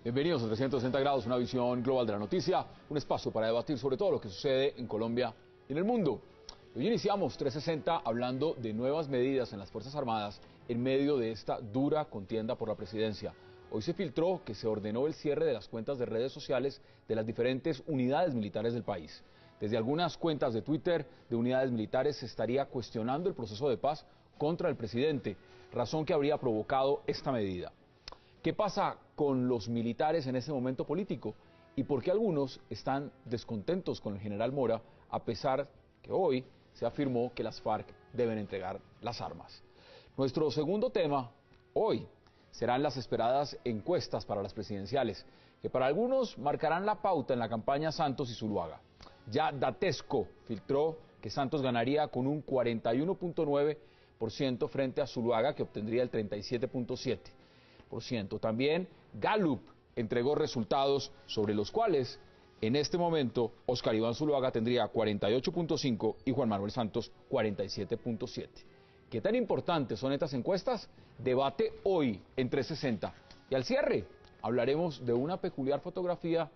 Bienvenidos a 360 grados, una visión global de la noticia, un espacio para debatir sobre todo lo que sucede en Colombia y en el mundo. Hoy iniciamos 360 hablando de nuevas medidas en las Fuerzas Armadas en medio de esta dura contienda por la presidencia. Hoy se filtró que se ordenó el cierre de las cuentas de redes sociales de las diferentes unidades militares del país. Desde algunas cuentas de Twitter de unidades militares se estaría cuestionando el proceso de paz contra el presidente, razón que habría provocado esta medida. ¿Qué pasa con los militares en ese momento político? ¿Y por qué algunos están descontentos con el general Mora, a pesar que hoy se afirmó que las FARC deben entregar las armas? Nuestro segundo tema, hoy, serán las esperadas encuestas para las presidenciales, que para algunos marcarán la pauta en la campaña Santos y Zuluaga. Ya Datesco filtró que Santos ganaría con un 41.9% frente a Zuluaga, que obtendría el 37.7%. También Gallup entregó resultados sobre los cuales en este momento Oscar Iván Zuluaga tendría 48.5 y Juan Manuel Santos 47.7. ¿Qué tan importantes son estas encuestas? Debate hoy en 360. Y al cierre hablaremos de una peculiar fotografía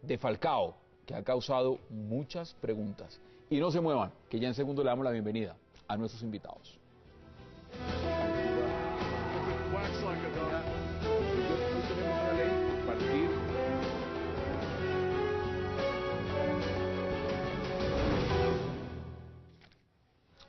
de Falcao que ha causado muchas preguntas. Y no se muevan, que ya en segundo le damos la bienvenida a nuestros invitados.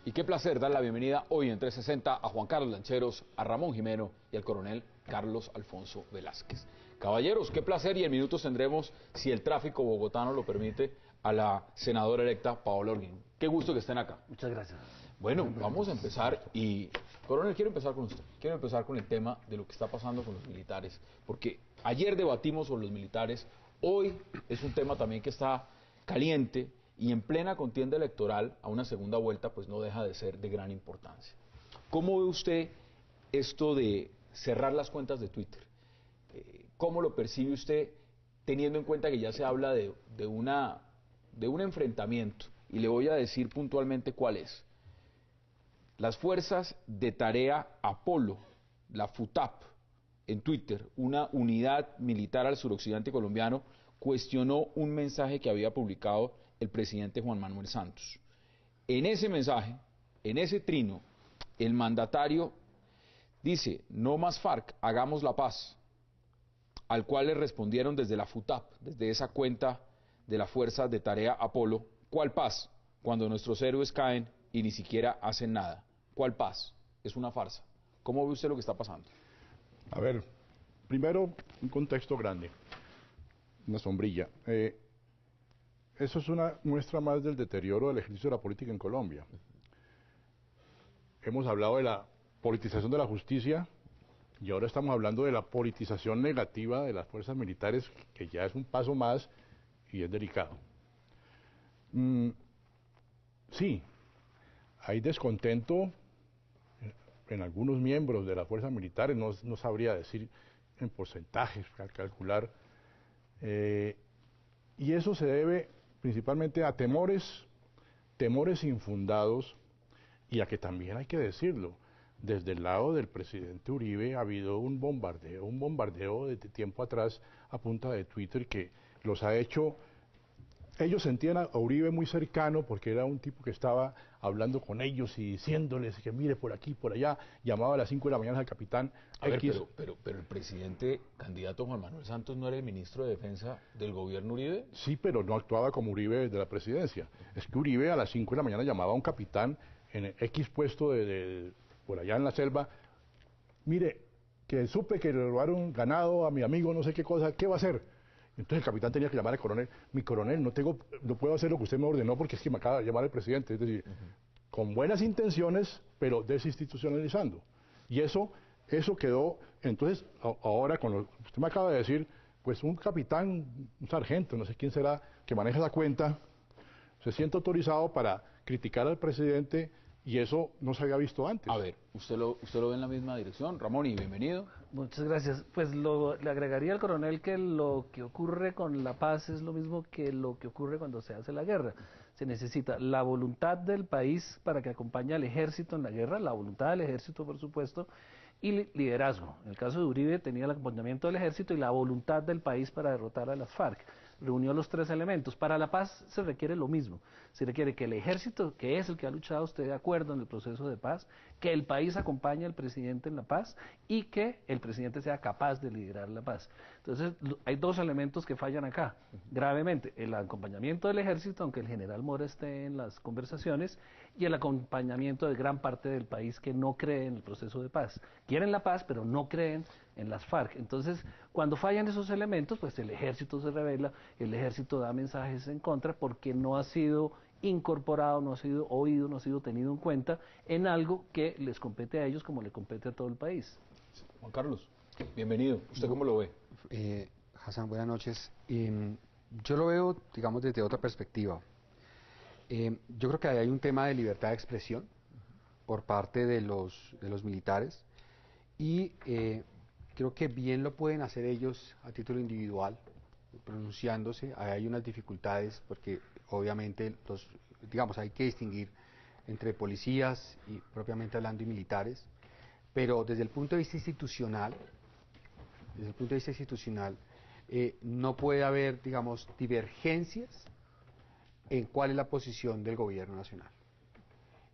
Y qué placer dar la bienvenida hoy en 360 a Juan Carlos Lancheros, a Ramón Jimeno y al coronel Carlos Alfonso Velázquez. Caballeros, qué placer, y en minutos tendremos, si el tráfico bogotano lo permite, a la senadora electa Paola Holguín. Qué gusto que estén acá. Muchas gracias. Bueno, vamos a empezar y, coronel, quiero empezar con usted. Quiero empezar con el tema de lo que está pasando con los militares, porque ayer debatimos sobre los militares, hoy es un tema también que está caliente, y en plena contienda electoral, a una segunda vuelta, pues no deja de ser de gran importancia. ¿Cómo ve usted esto de cerrar las cuentas de Twitter? ¿Cómo lo percibe usted, teniendo en cuenta que ya se habla de un enfrentamiento? Y le voy a decir puntualmente cuál es. Las Fuerzas de Tarea Apolo, la FUTAP, en Twitter, una unidad militar al suroccidente colombiano, cuestionó un mensaje que había publicado el presidente Juan Manuel Santos. En ese mensaje, en ese trino, el mandatario dice: no más FARC, hagamos la paz, al cual le respondieron desde la FUTAP, desde esa cuenta de la Fuerza de Tarea Apolo: ¿cuál paz? Cuando nuestros héroes caen y ni siquiera hacen nada. ¿Cuál paz? Es una farsa. ¿Cómo ve usted lo que está pasando? A ver, primero un contexto grande, una sombrilla. Eso es una muestra más del deterioro del ejercicio de la política en Colombia. Hemos hablado de la politización de la justicia y ahora estamos hablando de la politización negativa de las fuerzas militares, que ya es un paso más y es delicado. Sí, hay descontento en algunos miembros de las fuerzas militares, no sabría decir en porcentajes, calcular, y eso se debe principalmente a temores infundados, y a que también hay que decirlo, desde el lado del presidente Uribe ha habido un bombardeo de tiempo atrás a punta de Twitter que los ha hecho. Ellos sentían a Uribe muy cercano porque era un tipo que estaba hablando con ellos y diciéndoles que mire por aquí, por allá, llamaba a las 5 de la mañana al capitán X. Pero el presidente candidato Juan Manuel Santos no era el ministro de Defensa del gobierno Uribe. Sí, pero no actuaba como Uribe desde la presidencia. Es que Uribe a las 5 de la mañana llamaba a un capitán en X puesto por allá en la selva: mire, que supe que le robaron ganado a mi amigo, no sé qué cosa, ¿qué va a hacer? Entonces el capitán tenía que llamar al coronel: mi coronel, no puedo hacer lo que usted me ordenó porque es que me acaba de llamar el presidente. Es decir, con buenas intenciones, pero desinstitucionalizando. Y eso quedó. Entonces, ahora con lo que usted me acaba de decir, pues un capitán, un sargento, no sé quién será, que maneja la cuenta, se siente autorizado para criticar al presidente, y eso no se había visto antes. A ver, ¿usted lo ve en la misma dirección? Ramón, y bienvenido. Muchas gracias. Pues le agregaría al coronel que lo que ocurre con la paz es lo mismo que lo que ocurre cuando se hace la guerra. Se necesita la voluntad del país para que acompañe al ejército en la guerra, la voluntad del ejército, por supuesto, y liderazgo. En el caso de Uribe tenía el acompañamiento del ejército y la voluntad del país para derrotar a las FARC. Reunió los tres elementos. Para la paz se requiere lo mismo. Se requiere que el ejército, que es el que ha luchado, esté de acuerdo en el proceso de paz, que el país acompañe al presidente en la paz y que el presidente sea capaz de liderar la paz. Entonces, hay dos elementos que fallan acá, gravemente. El acompañamiento del ejército, aunque el general Mora esté en las conversaciones, y el acompañamiento de gran parte del país que no cree en el proceso de paz. Quieren la paz, pero no creen en las FARC. Entonces, cuando fallan esos elementos, pues el ejército se revela, el ejército da mensajes en contra porque no ha sido incorporado, no ha sido oído, no ha sido tenido en cuenta en algo que les compete a ellos como le compete a todo el país. Juan Carlos, bienvenido. ¿Usted cómo lo ve? Hassan, buenas noches. Yo lo veo, digamos, desde otra perspectiva. Yo creo que hay un tema de libertad de expresión por parte de los militares y creo que bien lo pueden hacer ellos a título individual, pronunciándose. Hay unas dificultades porque obviamente digamos, hay que distinguir entre policías y propiamente hablando y militares, pero desde el punto de vista institucional, no puede haber, digamos, divergencias en cuál es la posición del gobierno nacional.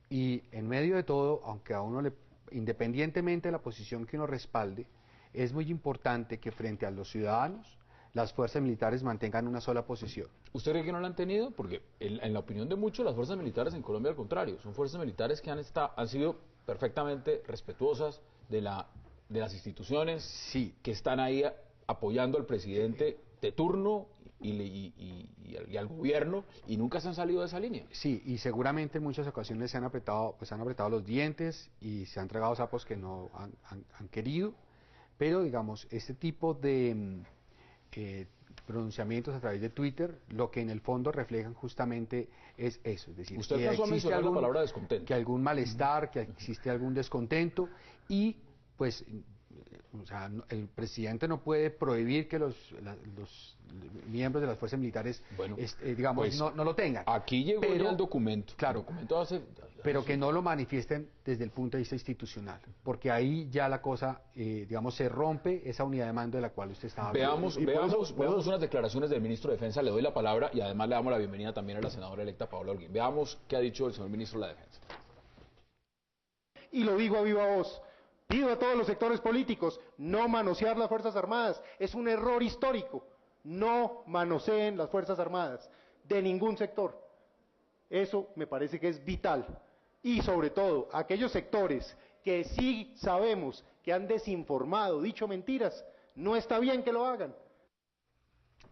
Y en medio de todo, aunque a uno independientemente de la posición que uno respalde, es muy importante que frente a los ciudadanos, las fuerzas militares mantengan una sola posición. ¿Usted cree que no la han tenido? Porque en la opinión de muchos, las fuerzas militares en Colombia al contrario, son fuerzas militares que han sido perfectamente respetuosas de las instituciones, sí, que están ahí apoyando al presidente de turno y al gobierno, y nunca se han salido de esa línea. Sí, y seguramente en muchas ocasiones se han apretado los dientes y se han tragado sapos que no han querido, pero digamos, este tipo de pronunciamientos a través de Twitter, lo que en el fondo reflejan justamente es eso, es decir, usted que existe la palabra descontento, que algún malestar, que existe algún descontento y pues o sea, el presidente no puede prohibir que los miembros de las fuerzas militares, bueno, digamos, pues, no lo tengan. Aquí llegó ya el documento. Claro, el documento pero que no lo manifiesten desde el punto de vista institucional, porque ahí ya la cosa, digamos, se rompe esa unidad de mando de la cual usted estaba hablando. Veamos unas declaraciones del ministro de Defensa, le doy la palabra y además le damos la bienvenida también a la senadora electa Paola Holguín. Veamos qué ha dicho el señor ministro de la Defensa. Y lo digo a viva voz. Pido a todos los sectores políticos no manosear las Fuerzas Armadas. Es un error histórico. No manoseen las Fuerzas Armadas de ningún sector. Eso me parece que es vital. Y sobre todo, aquellos sectores que sí sabemos que han desinformado, dicho mentiras, no está bien que lo hagan.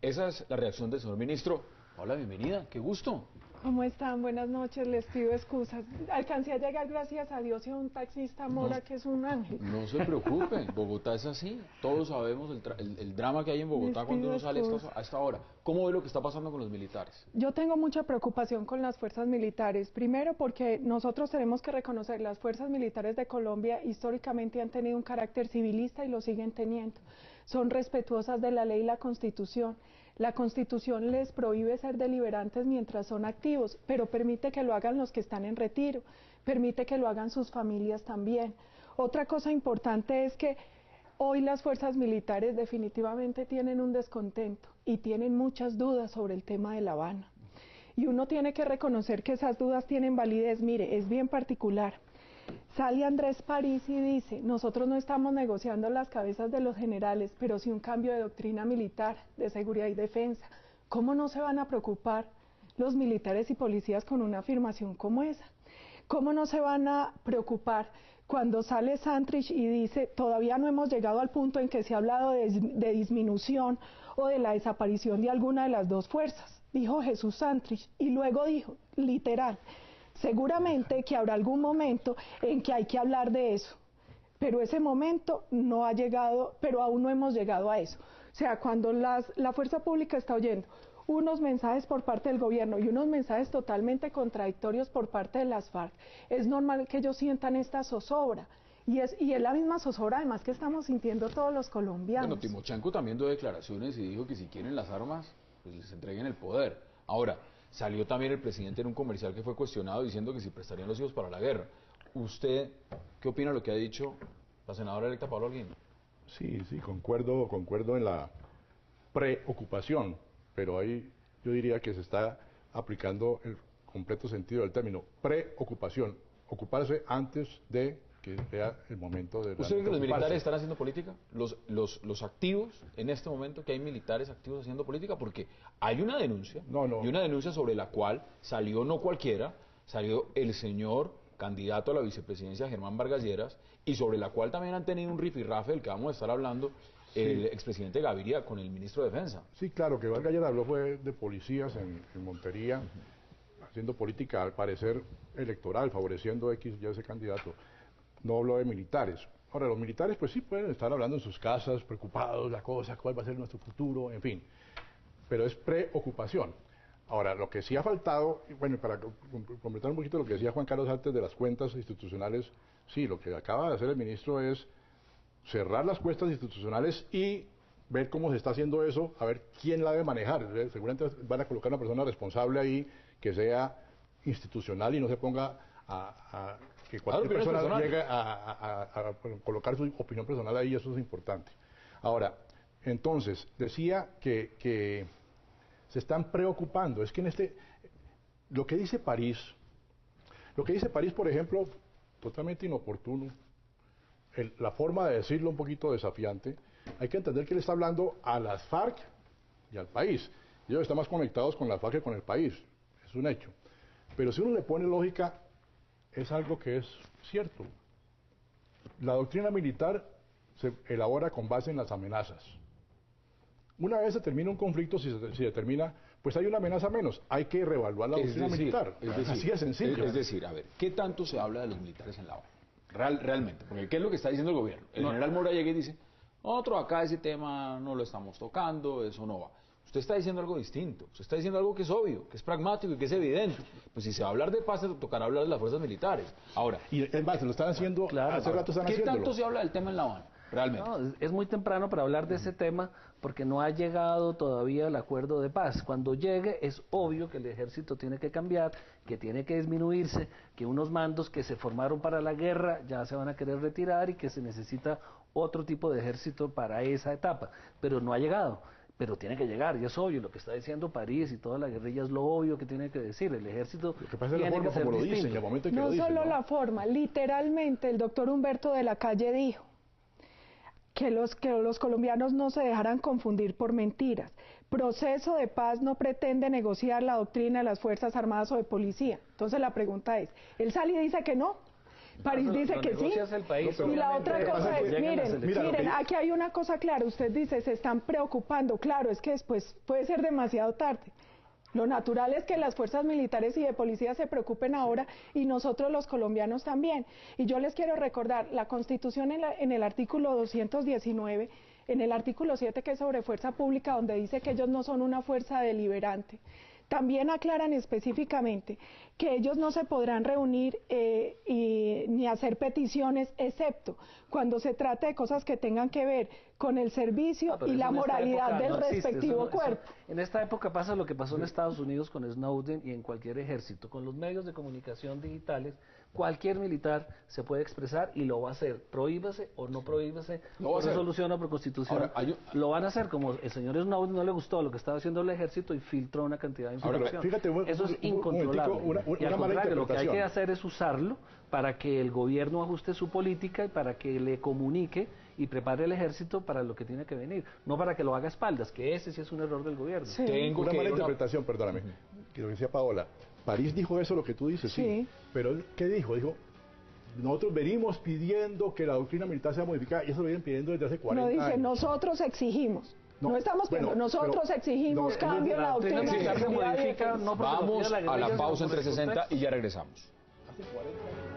Esa es la reacción del señor ministro. Hola, bienvenida, qué gusto. ¿Cómo están? Buenas noches, les pido excusas. Alcancé a llegar, gracias a Dios, y a un taxista Mora que es un ángel. No se preocupe, Bogotá es así. Todos sabemos el drama que hay en Bogotá cuando uno sale a esta hora. ¿Cómo ve lo que está pasando con los militares? Yo tengo mucha preocupación con las fuerzas militares. Primero porque nosotros tenemos que reconocer las fuerzas militares de Colombia históricamente han tenido un carácter civilista y lo siguen teniendo. Son respetuosas de la ley y la Constitución. La Constitución les prohíbe ser deliberantes mientras son activos, pero permite que lo hagan los que están en retiro, permite que lo hagan sus familias también. Otra cosa importante es que hoy las fuerzas militares definitivamente tienen un descontento y tienen muchas dudas sobre el tema de La Habana. Y uno tiene que reconocer que esas dudas tienen validez. Mire, es bien particular. Sale Andrés París y dice, nosotros no estamos negociando las cabezas de los generales, pero sí un cambio de doctrina militar, de seguridad y defensa. ¿Cómo no se van a preocupar los militares y policías con una afirmación como esa? ¿Cómo no se van a preocupar cuando sale Santrich y dice, todavía no hemos llegado al punto en que se ha hablado de disminución o de la desaparición de alguna de las dos fuerzas? Dijo Jesús Santrich y luego dijo, literal, seguramente que habrá algún momento en que hay que hablar de eso, pero ese momento no ha llegado, pero aún no hemos llegado a eso. O sea, cuando la fuerza pública está oyendo unos mensajes por parte del gobierno y unos mensajes totalmente contradictorios por parte de las FARC, es normal que ellos sientan esta zozobra. Y es la misma zozobra además que estamos sintiendo todos los colombianos. Bueno, Timochenko también dio declaraciones y dijo que si quieren las armas, pues les entreguen el poder. Ahora, salió también el presidente en un comercial que fue cuestionado diciendo que si prestarían los hijos para la guerra. ¿Usted qué opina de lo que ha dicho la senadora electa Paola Holguín. Sí, concuerdo en la preocupación, pero ahí yo diría que se está aplicando el completo sentido del término, preocupación, ocuparse antes de que sea el momento de... ¿Usted cree que los militares están haciendo política? Los activos, en este momento, que hay militares activos haciendo política, porque hay una denuncia, y una denuncia sobre la cual salió no cualquiera, salió el señor candidato a la vicepresidencia Germán Vargas Lleras, y sobre la cual también han tenido un rifirrafe del que vamos a estar hablando, el expresidente Gaviria con el ministro de Defensa. Sí, claro, que Vargas Lleras habló fue de policías en Montería, haciendo política al parecer electoral, favoreciendo X y ese candidato. No habló de militares. Ahora, los militares pues sí pueden estar hablando en sus casas, preocupados, la cosa, cuál va a ser nuestro futuro, en fin. Pero es preocupación. Ahora, lo que sí ha faltado, bueno, para completar un poquito lo que decía Juan Carlos antes de las cuentas institucionales, sí, lo que acaba de hacer el ministro es cerrar las cuentas institucionales y ver cómo se está haciendo eso, a ver quién la debe manejar. Seguramente van a colocar una persona responsable ahí que sea institucional y no se ponga a que cualquier persona llegue a colocar su opinión personal ahí, eso es importante. Ahora, entonces, decía que se están preocupando, es que lo que dice París, por ejemplo, totalmente inoportuno, la forma de decirlo un poquito desafiante, hay que entender que él está hablando a las FARC y al país. Ellos están más conectados con la FARC que con el país, es un hecho. Pero si uno le pone lógica, es algo que es cierto. La doctrina militar se elabora con base en las amenazas. Una vez se termina un conflicto, si se determina, pues hay una amenaza menos, hay que reevaluar la doctrina militar. Así de sencillo. Es decir, a ver, ¿qué tanto se habla de los militares en La Habana? Realmente, porque ¿qué es lo que está diciendo el gobierno? El general Mora llega y dice, nosotros acá ese tema no lo estamos tocando, eso no va. Usted está diciendo algo distinto, usted está diciendo algo que es obvio, que es pragmático y que es evidente. Pues si se va a hablar de paz, tocará hablar de las fuerzas militares. Ahora, y es más, lo están haciendo, claro, hace rato están haciéndolo. ¿Qué tanto se habla del tema en La Habana? Realmente. No, es muy temprano para hablar de ese tema porque no ha llegado todavía el acuerdo de paz. Cuando llegue es obvio que el ejército tiene que cambiar, que tiene que disminuirse, que unos mandos que se formaron para la guerra ya se van a querer retirar y que se necesita otro tipo de ejército para esa etapa. Pero no ha llegado. Pero tiene que llegar, y es obvio, lo que está diciendo París y toda la guerrilla es lo obvio que tiene que decir, el ejército lo que pasa tiene es la forma que ser como lo distinto. dicen, el momento en que No lo dicen, solo ¿no? la forma, literalmente el doctor Humberto de la Calle dijo que los colombianos no se dejaran confundir por mentiras. Proceso de paz no pretende negociar la doctrina de las Fuerzas Armadas o de policía. Entonces la pregunta es, él sale y dice que no. París dice que sí. Y la otra cosa es, miren, aquí hay una cosa clara, usted dice, se están preocupando, claro, es que después puede ser demasiado tarde. Lo natural es que las fuerzas militares y de policía se preocupen ahora y nosotros los colombianos también. Y yo les quiero recordar, la Constitución en el artículo 219, en el artículo 7 que es sobre fuerza pública, donde dice que ellos no son una fuerza deliberante, también aclaran específicamente que ellos no se podrán reunir ni hacer peticiones, excepto cuando se trate de cosas que tengan que ver con el servicio y la moralidad del respectivo cuerpo. En esta época pasa lo que pasó en Estados Unidos con Snowden y en cualquier ejército. Con los medios de comunicación digitales, cualquier militar se puede expresar y lo va a hacer. Prohíbase o no prohíbase, por resolución o por constitución. Ahora, lo van a hacer, como el señor Snowden no le gustó lo que estaba haciendo el ejército y filtró una cantidad de información. Fíjate, eso es incontrolable. Y al contrario, lo que hay que hacer es usarlo para que el gobierno ajuste su política y para que le comunique y prepare el ejército para lo que tiene que venir, no para que lo haga a espaldas, que ese sí es un error del gobierno. Sí. Tengo una mala interpretación, perdóname, que lo que decía Paola. París dijo eso, lo que tú dices, sí. Pero ¿qué dijo? Dijo, nosotros venimos pidiendo que la doctrina militar sea modificada, y eso lo vienen pidiendo desde hace 40 años. No dice, nosotros exigimos. No estamos pidiendo, nosotros exigimos cambio en la doctrina militar. Vamos a la pausa en 360 y ya regresamos. Hace 40 años.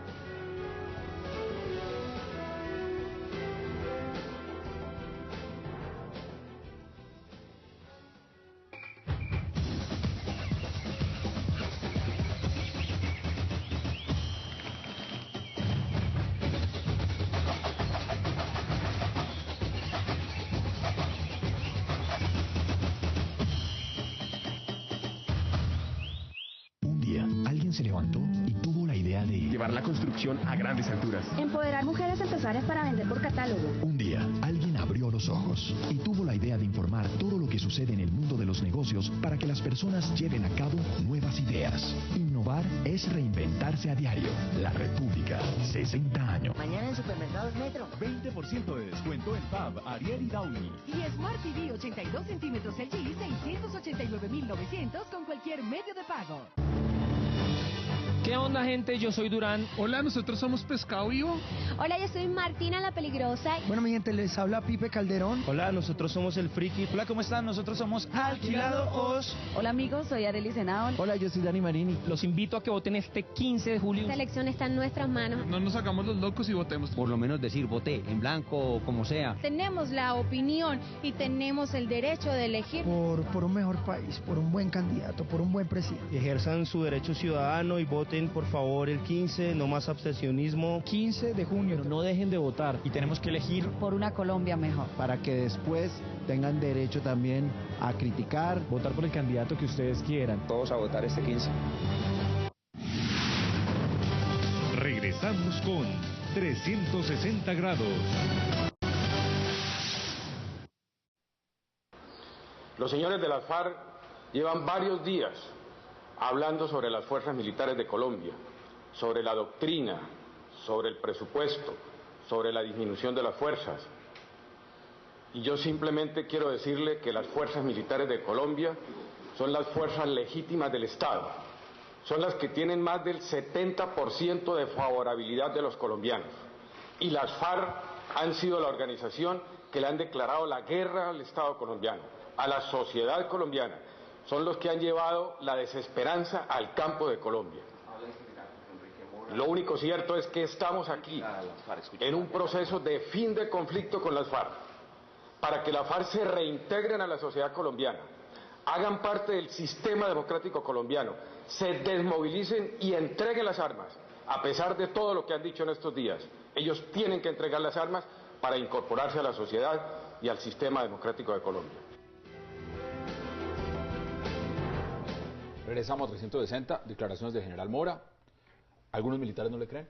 Se levantó y tuvo la idea idea de llevar la construcción a grandes alturas. Empoderar mujeres empresarias para vender por catálogo. un día, alguien abrió los ojos y tuvo la idea de informar todo lo que sucede en el mundo de los negocios para que las personas lleven a cabo nuevas ideas. Innovar es reinventarse a diario. La República, 60 años. Mañana en Supermercados Metro. 20% de descuento en Fab, Ariel y Downy. Y Smart TV 82 centímetros LG, 689.900 con cualquier medio de pago. ¿Qué onda, gente? Yo soy Durán. Hola, nosotros somos Pescado Vivo. Hola, yo soy Martina la Peligrosa. Bueno, mi gente, les habla Pipe Calderón. Hola, nosotros somos El Friki. Hola, ¿cómo están? Nosotros somos Alquilado Os. Hola, amigos, soy Adeli Senado. Hola, yo soy Dani Marini. Los invito a que voten este 15 de julio. La elección está en nuestras manos. No nos hagamos los locos y votemos. Por lo menos decir, voté en blanco o como sea. Tenemos la opinión y tenemos el derecho de elegir. Por un mejor país, por un buen candidato, por un buen presidente. Ejerzan su derecho ciudadano y voten, por favor, el 15, no más abstencionismo. 15 de junio. Pero no dejen de votar. Y tenemos que elegir por una Colombia mejor. Para que después tengan derecho también a criticar, votar por el candidato que ustedes quieran. Todos a votar este 15. Regresamos con 360 grados. Los señores de las FARC llevan varios días hablando sobre las fuerzas militares de Colombia, sobre la doctrina, sobre el presupuesto, sobre la disminución de las fuerzas. Y yo simplemente quiero decirle que las fuerzas militares de Colombia son las fuerzas legítimas del Estado, son las que tienen más del 70% de favorabilidad de los colombianos. Y las FARC han sido la organización que le han declarado la guerra al Estado colombiano, a la sociedad colombiana. Son los que han llevado la desesperanza al campo de Colombia. Lo único cierto es que estamos aquí en un proceso de fin de conflicto con las FARC, para que las FARC se reintegren a la sociedad colombiana, hagan parte del sistema democrático colombiano, se desmovilicen y entreguen las armas, a pesar de todo lo que han dicho en estos días. Ellos tienen que entregar las armas para incorporarse a la sociedad y al sistema democrático de Colombia. Regresamos a 360, declaraciones del general Mora. ¿Algunos militares no le creen?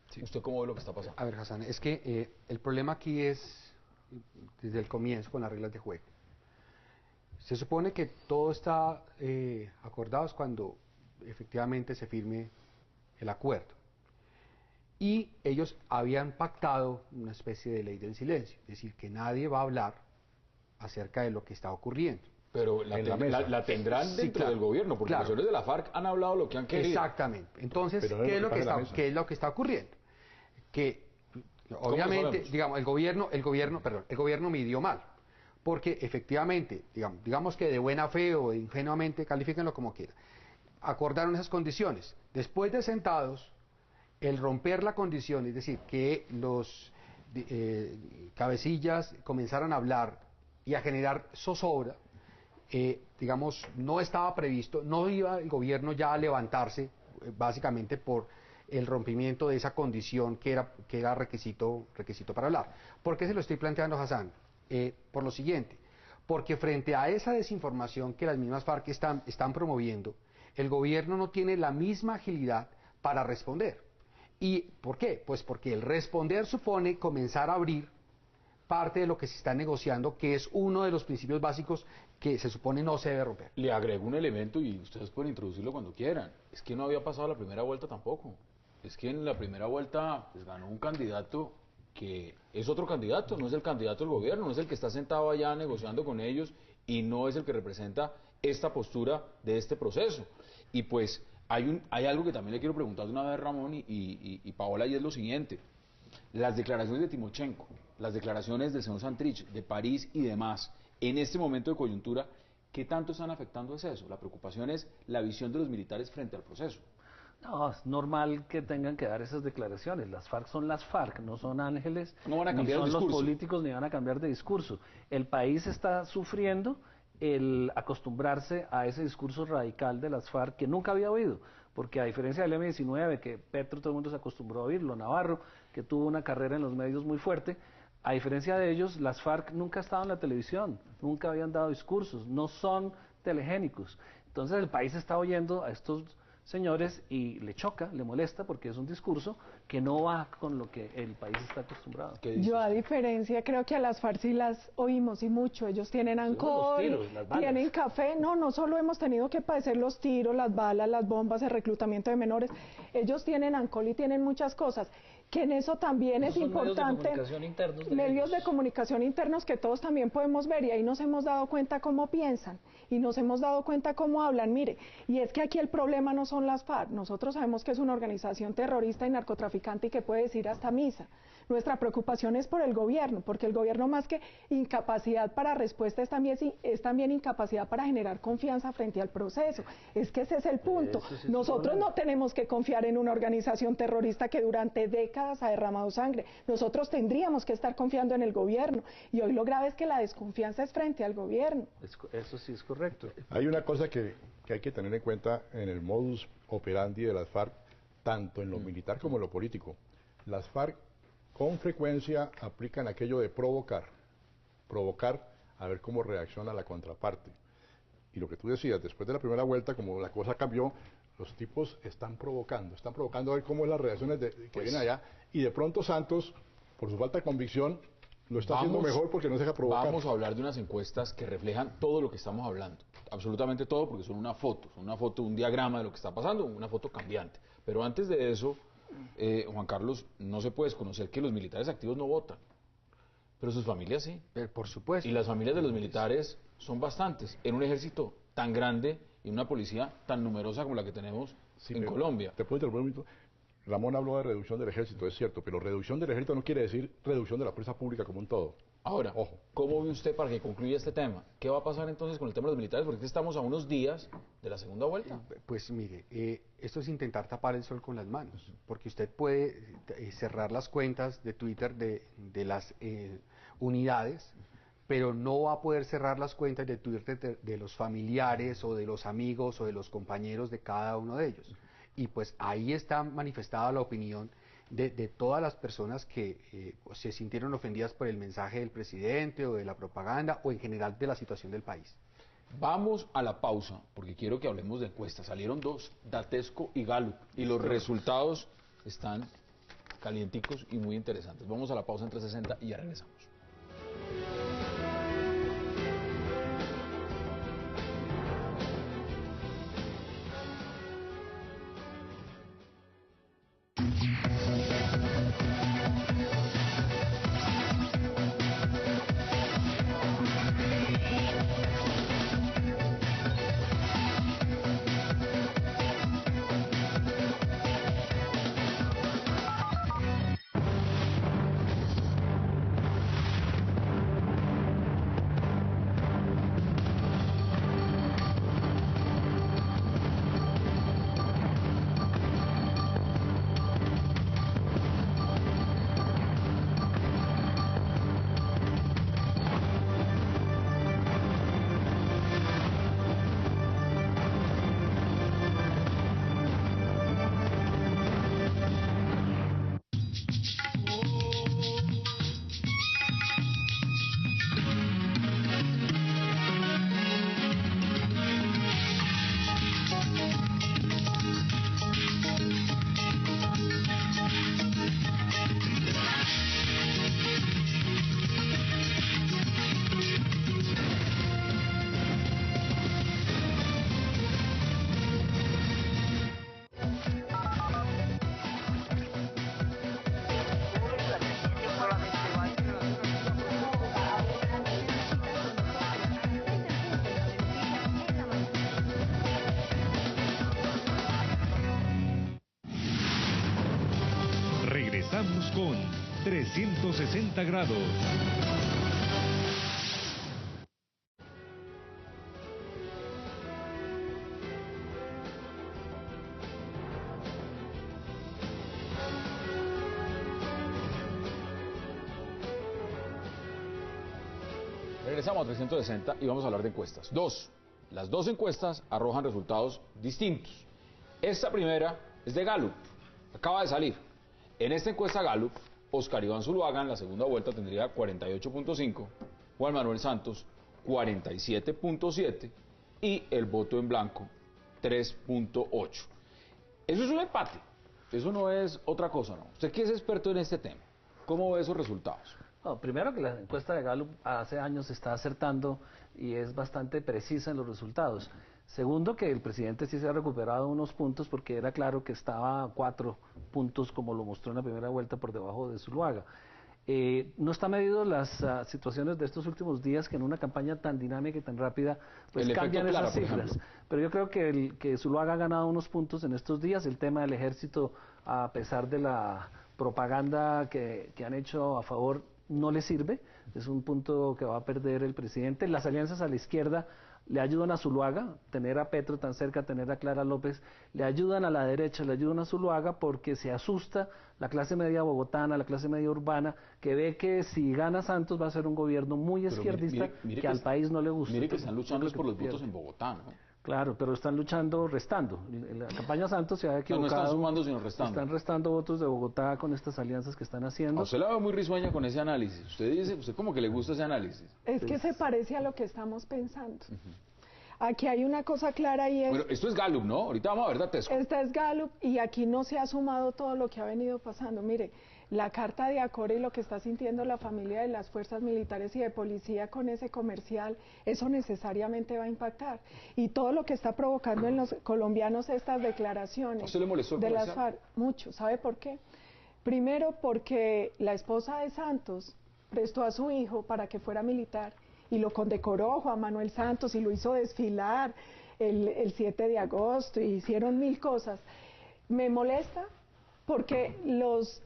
Sí. ¿Usted cómo ve lo que está pasando? A ver, Hassan, es que el problema aquí es desde el comienzo con las reglas de juego. Se supone que todo está acordado cuando efectivamente se firme el acuerdo. Y ellos habían pactado una especie de ley del silencio, es decir, que nadie va a hablar acerca de lo que está ocurriendo. Pero la tendrán dentro del gobierno, porque los señores de la FARC han hablado lo que han querido. Exactamente. Entonces, ¿qué es lo que está ocurriendo? Que obviamente, digamos, el gobierno midió mal, porque efectivamente, digamos que de buena fe o ingenuamente, califíquenlo como quieran, acordaron esas condiciones. Después de sentados, el romper la condición, es decir, que los cabecillas comenzaran a hablar y a generar zozobra, digamos, no estaba previsto, no iba el gobierno ya a levantarse, básicamente por el rompimiento de esa condición que era requisito para hablar. ¿Por qué se lo estoy planteando, Hassan? Por lo siguiente, porque frente a esa desinformación que las mismas FARC están promoviendo, el gobierno no tiene la misma agilidad para responder. ¿Y por qué? Pues porque el responder supone comenzar a abrir parte de lo que se está negociando, que es uno de los principios básicos que se supone no se debe romper. Le agrego un elemento y ustedes pueden introducirlo cuando quieran. Es que no había pasado la primera vuelta tampoco. Es que en la primera vuelta pues, ganó un candidato que es otro candidato, no es el candidato del gobierno, no es el que está sentado allá negociando con ellos y no es el que representa esta postura de este proceso. Y pues hay algo que también le quiero preguntar de una vez, Ramón y Paola, y es lo siguiente. Las declaraciones de Timochenko, las declaraciones del señor Santrich, de París y demás, en este momento de coyuntura, ¿qué tanto están afectando es eso? La preocupación es la visión de los militares frente al proceso. No, es normal que tengan que dar esas declaraciones. Las FARC son las FARC, no son ángeles, no van a cambiar ni son los políticos, ni van a cambiar de discurso. El país está sufriendo el acostumbrarse a ese discurso radical de las FARC que nunca había oído, porque a diferencia del M-19, que Petro todo el mundo se acostumbró a oírlo, Navarro, que tuvo una carrera en los medios muy fuerte, a diferencia de ellos, las FARC nunca han estado en la televisión, nunca habían dado discursos, no son telegénicos. Entonces el país está oyendo a estos señores y le choca, le molesta porque es un discurso que no va con lo que el país está acostumbrado. Yo a diferencia creo que a las FARC sí las oímos y mucho, ellos tienen alcohol, tienen café, no solo hemos tenido que padecer los tiros, las balas, las bombas, el reclutamiento de menores, ellos tienen alcohol y tienen muchas cosas. Que en eso también es importante, medios de comunicación internos que todos también podemos ver, y ahí nos hemos dado cuenta cómo piensan y nos hemos dado cuenta cómo hablan. Mire, y es que aquí el problema no son las FARC, nosotros sabemos que es una organización terrorista y narcotraficante y que puede decir hasta misa. Nuestra preocupación es por el gobierno, porque el gobierno, más que incapacidad para respuesta, es también incapacidad para generar confianza frente al proceso. Es que ese es el punto. Nosotros no tenemos que confiar en una organización terrorista que durante décadas ha derramado sangre. Nosotros tendríamos que estar confiando en el gobierno. Y hoy lo grave es que la desconfianza es frente al gobierno. Eso sí es correcto. Hay una cosa que hay que tener en cuenta en el modus operandi de las FARC, tanto en lo militar como en lo político. Las FARC con frecuencia aplican aquello de provocar a ver cómo reacciona la contraparte. Y lo que tú decías, después de la primera vuelta, como la cosa cambió, los tipos están provocando a ver cómo es las reacciones que vienen allá, y de pronto Santos, por su falta de convicción, lo está haciendo mejor porque no se deja provocar. Vamos a hablar de unas encuestas que reflejan todo lo que estamos hablando, absolutamente todo, porque son una foto, un diagrama de lo que está pasando, una foto cambiante. Pero antes de eso, Juan Carlos, no se puede desconocer que los militares activos no votan, pero sus familias sí. Por supuesto. Y las familias de los militares son bastantes, en un ejército tan grande y una policía tan numerosa como la que tenemos en Colombia. ¿Te puedo interrumpir un momento? Ramón habló de reducción del ejército, es cierto, pero reducción del ejército no quiere decir reducción de la fuerza pública como un todo. Ahora, ojo, ¿cómo ve usted, para que concluya este tema, qué va a pasar entonces con el tema de los militares? Porque estamos a unos días de la segunda vuelta. Pues mire, esto es intentar tapar el sol con las manos, porque usted puede cerrar las cuentas de Twitter de las unidades, pero no va a poder cerrar las cuentas de Twitter de los familiares o de los amigos o de los compañeros de cada uno de ellos. Y pues ahí está manifestada la opinión de todas las personas que se sintieron ofendidas por el mensaje del presidente o de la propaganda o en general de la situación del país. Vamos a la pausa, porque quiero que hablemos de encuestas. Salieron dos, Datesco y Gallup, y los resultados están calienticos y muy interesantes. Vamos a la pausa en 360 y ya regresamos. Regresamos con 360 grados. Regresamos a 360 y vamos a hablar de encuestas. Las dos encuestas arrojan resultados distintos. Esta primera es de Gallup, acaba de salir. En esta encuesta Gallup, Oscar Iván Zuluaga en la segunda vuelta tendría 48.5, Juan Manuel Santos 47.7 y el voto en blanco 3.8. Eso es un empate. Eso no es otra cosa, ¿no? Usted que es experto en este tema, ¿cómo ve esos resultados? No, primero que la encuesta de Gallup hace años está acertando y es bastante precisa en los resultados. Segundo, que el presidente sí se ha recuperado unos puntos porque era claro que estaba a 4 puntos, como lo mostró en la primera vuelta, por debajo de Zuluaga. No está medido las situaciones de estos últimos días, que en una campaña tan dinámica y tan rápida pues cambian esas cifras. Pero yo creo que Zuluaga ha ganado unos puntos en estos días. El tema del ejército, a pesar de la propaganda que han hecho a favor, no le sirve. Es un punto que va a perder el presidente. Las alianzas a la izquierda le ayudan a Zuluaga, tener a Petro tan cerca, tener a Clara López, le ayudan a la derecha, le ayudan a Zuluaga, porque se asusta la clase media bogotana, la clase media urbana, que ve que si gana Santos va a ser un gobierno muy izquierdista, mire que al país no le gusta. Mire que están luchando por los votos en Bogotá, ¿no? Claro, pero están luchando restando. La campaña Santos se ha equivocado. No están sumando, sino restando. Están restando votos de Bogotá con estas alianzas que están haciendo. A usted la ve muy risueña con ese análisis. Usted como que le gusta ese análisis. Es que se parece a lo que estamos pensando. Aquí hay una cosa clara y es... Bueno, esto es Gallup, ¿no? Ahorita vamos a ver Datesco. Esta es Gallup y aquí no se ha sumado todo lo que ha venido pasando. Mire, la carta de Acore y lo que está sintiendo la familia de las fuerzas militares y de policía con ese comercial, eso necesariamente va a impactar. Y todo lo que está provocando en los colombianos estas declaraciones... ¿A usted le molestó el de comercial? las FARC, mucho. ¿Sabe por qué? Primero porque la esposa de Santos prestó a su hijo para que fuera militar y lo condecoró Juan Manuel Santos y lo hizo desfilar el 7 de agosto y hicieron 1000 cosas. Me molesta porque los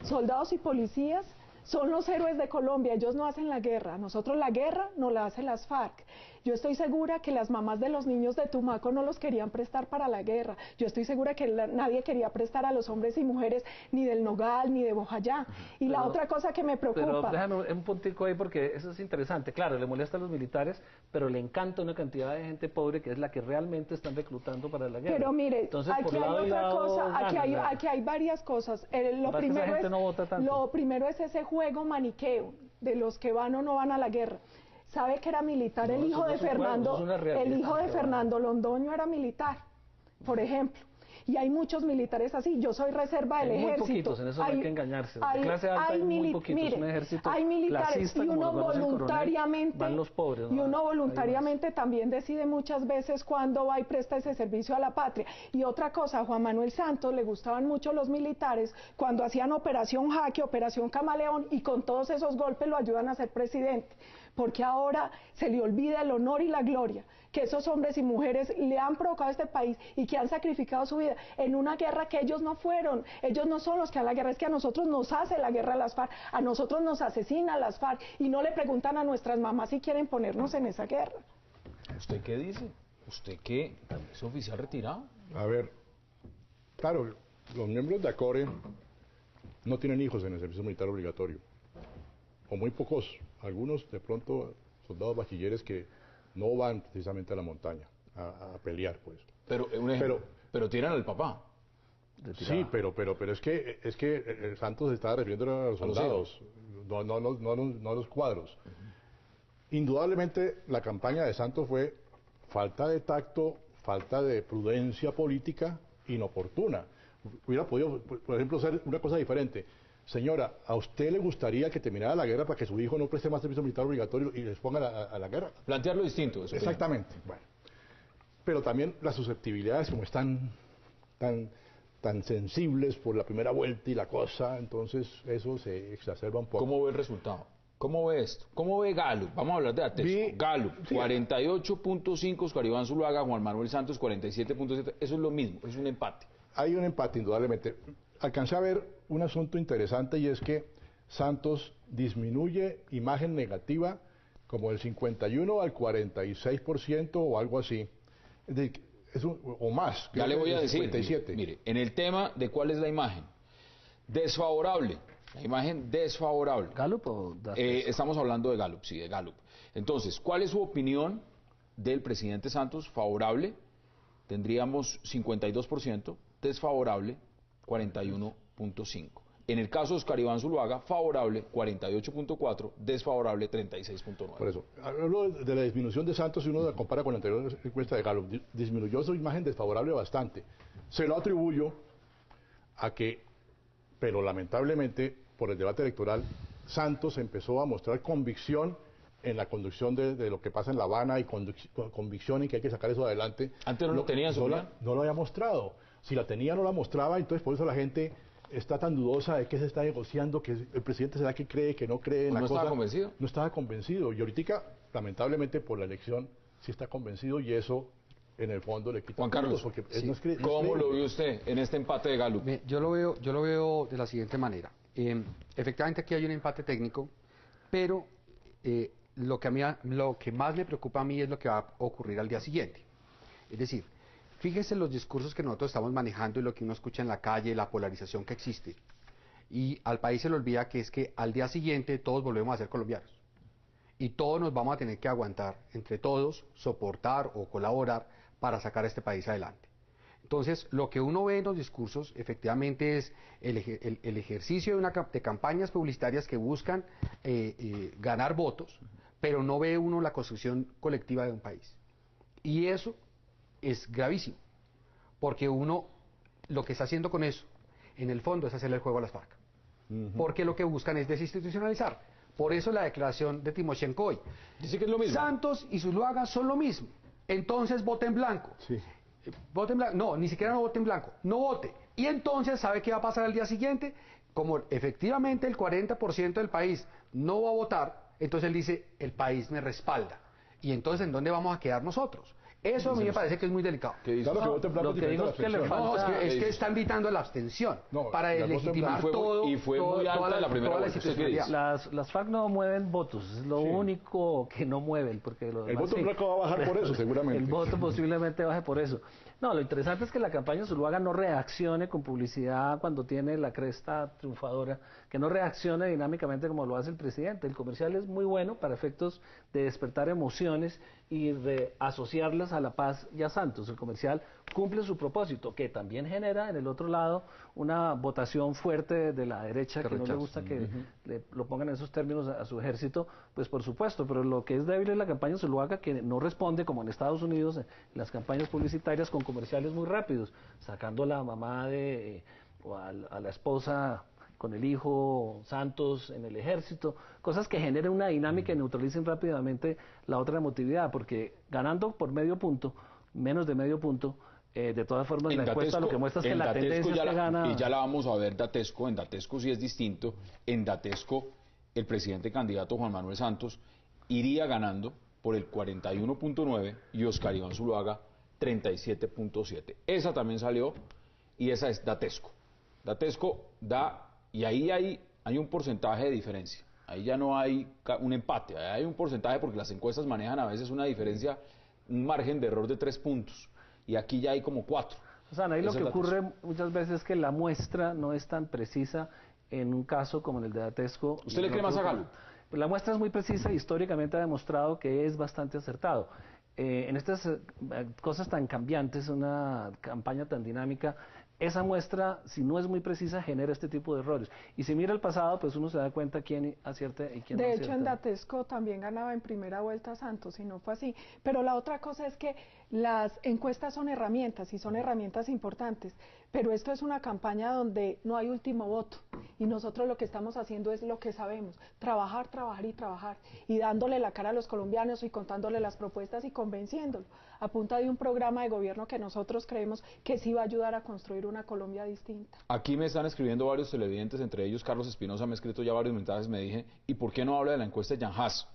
soldados y policías son los héroes de Colombia, ellos no hacen la guerra, nosotros la guerra no la hacen las FARC. Yo estoy segura que las mamás de los niños de Tumaco no los querían prestar para la guerra, yo estoy segura que nadie quería prestar a los hombres y mujeres ni del Nogal ni de Bojayá. Y la otra cosa que me preocupa... Pero déjame un puntico ahí porque eso es interesante. Claro, le molesta a los militares, pero le encanta una cantidad de gente pobre que es la que realmente están reclutando para la guerra. Pero mire, entonces, aquí hay otra cosa, aquí hay varias cosas. Lo primero es ese juego maniqueo de los que van o no van a la guerra. ¿Sabe que era militar el hijo de Fernando? El hijo de Fernando Londoño era militar, por ejemplo. Y hay muchos militares así. Yo soy reserva del ejército. Muy poquitos, en eso no hay que engañarse. De clase alta hay muy poquitos, mire, un ejército hay militares y uno voluntariamente, van los pobres, ¿no? Y uno voluntariamente también decide muchas veces cuándo va y presta ese servicio a la patria. Y otra cosa, a Juan Manuel Santos le gustaban mucho los militares cuando hacían Operación Jaque, Operación Camaleón, y con todos esos golpes lo ayudan a ser presidente. Porque ahora se le olvida el honor y la gloria que esos hombres y mujeres le han provocado a este país y que han sacrificado su vida en una guerra que ellos no fueron. Ellos no son los que dan la guerra, es que a nosotros nos hace la guerra las FARC, a nosotros nos asesina las FARC y no le preguntan a nuestras mamás si quieren ponernos en esa guerra. ¿Usted qué dice? ¿Usted qué? ¿Es oficial retirado? A ver, claro, los miembros de ACORE no tienen hijos en el servicio militar obligatorio, o muy pocos, algunos de pronto soldados bachilleres que no van precisamente a la montaña a pelear, pues. Pero, pero tiran al papá. Sí, pero es que Santos estaba refiriendo a los soldados, no a los cuadros. Indudablemente la campaña de Santos fue falta de tacto, falta de prudencia política inoportuna. Hubiera podido, por ejemplo, ser una cosa diferente. Señora, ¿a usted le gustaría que terminara la guerra para que su hijo no preste más servicio militar obligatorio y les ponga a la guerra? Plantearlo distinto. Eso exactamente. Bueno. Pero también las susceptibilidades, como están tan sensibles por la primera vuelta y la cosa, entonces eso se exacerba un poco. ¿Cómo ve el resultado? ¿Cómo ve esto? ¿Cómo ve Gallup? Vamos a hablar de Datesco. Gallup, sí. 48.5, Oscar Iván Zuluaga, Juan Manuel Santos, 47.7. Eso es lo mismo, es un empate. Hay un empate, indudablemente. Alcancé a ver un asunto interesante y es que Santos disminuye imagen negativa como del 51 al 46% o algo así. O más. Ya le voy a decir, 57. Mire, en el tema de cuál es la imagen. Desfavorable. La imagen desfavorable. ¿Gallup o estamos hablando de Gallup, sí, de Gallup. Entonces, ¿cuál es su opinión del presidente Santos? Favorable, tendríamos 52%, desfavorable, 41.5%. En el caso de Oscar Iván Zuluaga, favorable, 48.4%, desfavorable, 36.9%. Por eso, hablo de la disminución de Santos si uno la compara con la anterior encuesta de Gallup. Disminuyó su imagen desfavorable bastante. Se lo atribuyo a que, pero lamentablemente, por el debate electoral, Santos empezó a mostrar convicción en la conducción de lo que pasa en La Habana y convicción en que hay que sacar eso adelante. Antes no lo tenía, no lo había mostrado. Si la tenía, no la mostraba, entonces por eso la gente está tan dudosa de qué se está negociando, que el presidente será que cree, que no cree en la cosa. ¿No estaba convencido? No estaba convencido. Y ahorita, lamentablemente, por la elección, sí está convencido y eso, en el fondo, le quita Juan Carlos, puntos, porque sí. ¿Cómo lo vio usted en este empate de Gallup? Yo lo veo de la siguiente manera. Efectivamente, aquí hay un empate técnico, pero lo que más me preocupa a mí es lo que va a ocurrir al día siguiente. Es decir, fíjese los discursos que nosotros estamos manejando y lo que uno escucha en la calle, la polarización que existe. Y al país se le olvida que es que al día siguiente todos volvemos a ser colombianos. Y todos nos vamos a tener que aguantar, entre todos, soportar o colaborar para sacar a este país adelante. Entonces, lo que uno ve en los discursos, efectivamente, es el ejercicio de campañas publicitarias que buscan ganar votos, pero no ve uno la construcción colectiva de un país. Y eso es gravísimo, porque uno lo que está haciendo con eso, en el fondo, es hacerle el juego a las FARC. Porque lo que buscan es desinstitucionalizar. Por eso la declaración de Timoshenko hoy. Dice que es lo mismo. Santos y Zuluaga son lo mismo. Entonces vote en blanco. Sí. Vote en blanco. No, ni siquiera no vote en blanco. No vote. Y entonces, ¿sabe qué va a pasar al día siguiente? Como efectivamente el 40% del país no va a votar, entonces él dice, el país me respalda. Y entonces, ¿en dónde vamos a quedar nosotros? Eso a mí me parece que es muy delicado. Claro que vote en blanco, lo que digo es que le falta... es que está invitando a la abstención para legitimar todo. Y fue muy alta la primera vuelta. Las FARC no mueven votos, es lo único que no mueven. Porque el voto en blanco va a bajar por eso, seguramente. El voto posiblemente baje por eso. No, lo interesante es que la campaña de Zuluaga no reaccione con publicidad cuando tiene la cresta triunfadora, que no reaccione dinámicamente como lo hace el presidente. El comercial es muy bueno para efectos de despertar emociones y de asociarlas a La Paz y a Santos. El comercial cumple su propósito, que también genera en el otro lado una votación fuerte de la derecha que no le gusta que lo pongan en esos términos a su ejército, pues por supuesto, pero lo que es débil es la campaña Zuluaga, que no responde como en Estados Unidos en las campañas publicitarias con comerciales muy rápidos, sacando a la mamá o a la esposa con el hijo Santos en el ejército, cosas que generen una dinámica y neutralicen rápidamente la otra emotividad, porque ganando por medio punto, menos de medio punto, de todas formas la encuesta lo que muestra es que la tendencia es que gana... Y ya la vamos a ver Datesco, en Datesco sí es distinto, en Datesco el presidente candidato Juan Manuel Santos iría ganando por el 41.9 y Oscar Iván Zuluaga 37.7. Esa también salió y esa es Datesco. Datesco da, y ahí hay un porcentaje de diferencia. Ahí ya no hay un empate, ahí hay un porcentaje porque las encuestas manejan a veces una diferencia, un margen de error de 3 puntos. Y aquí ya hay como 4. O sea, ahí lo que ocurre muchas veces es que la muestra no es tan precisa en un caso como en el de Datesco. ¿Usted le cree más a Gallup? La muestra es muy precisa y históricamente ha demostrado que es bastante acertado. En estas cosas tan cambiantes, una campaña tan dinámica, esa muestra, si no es muy precisa, genera este tipo de errores. Y si mira el pasado, pues uno se da cuenta quién acierta y quién no acierta. De hecho, en Datesco también ganaba en primera vuelta Santos, y no fue así. Pero la otra cosa es que las encuestas son herramientas, y son herramientas importantes. Pero esto es una campaña donde no hay último voto. Y nosotros lo que estamos haciendo es lo que sabemos. Trabajar, trabajar y trabajar. Y dándole la cara a los colombianos y contándole las propuestas y convenciéndolo. A punta de un programa de gobierno que nosotros creemos que sí va a ayudar a construir una Colombia distinta. Aquí me están escribiendo varios televidentes, entre ellos Carlos Espinosa me ha escrito ya varios mensajes, me dije, ¿y por qué no habla de la encuesta de Jan Haas?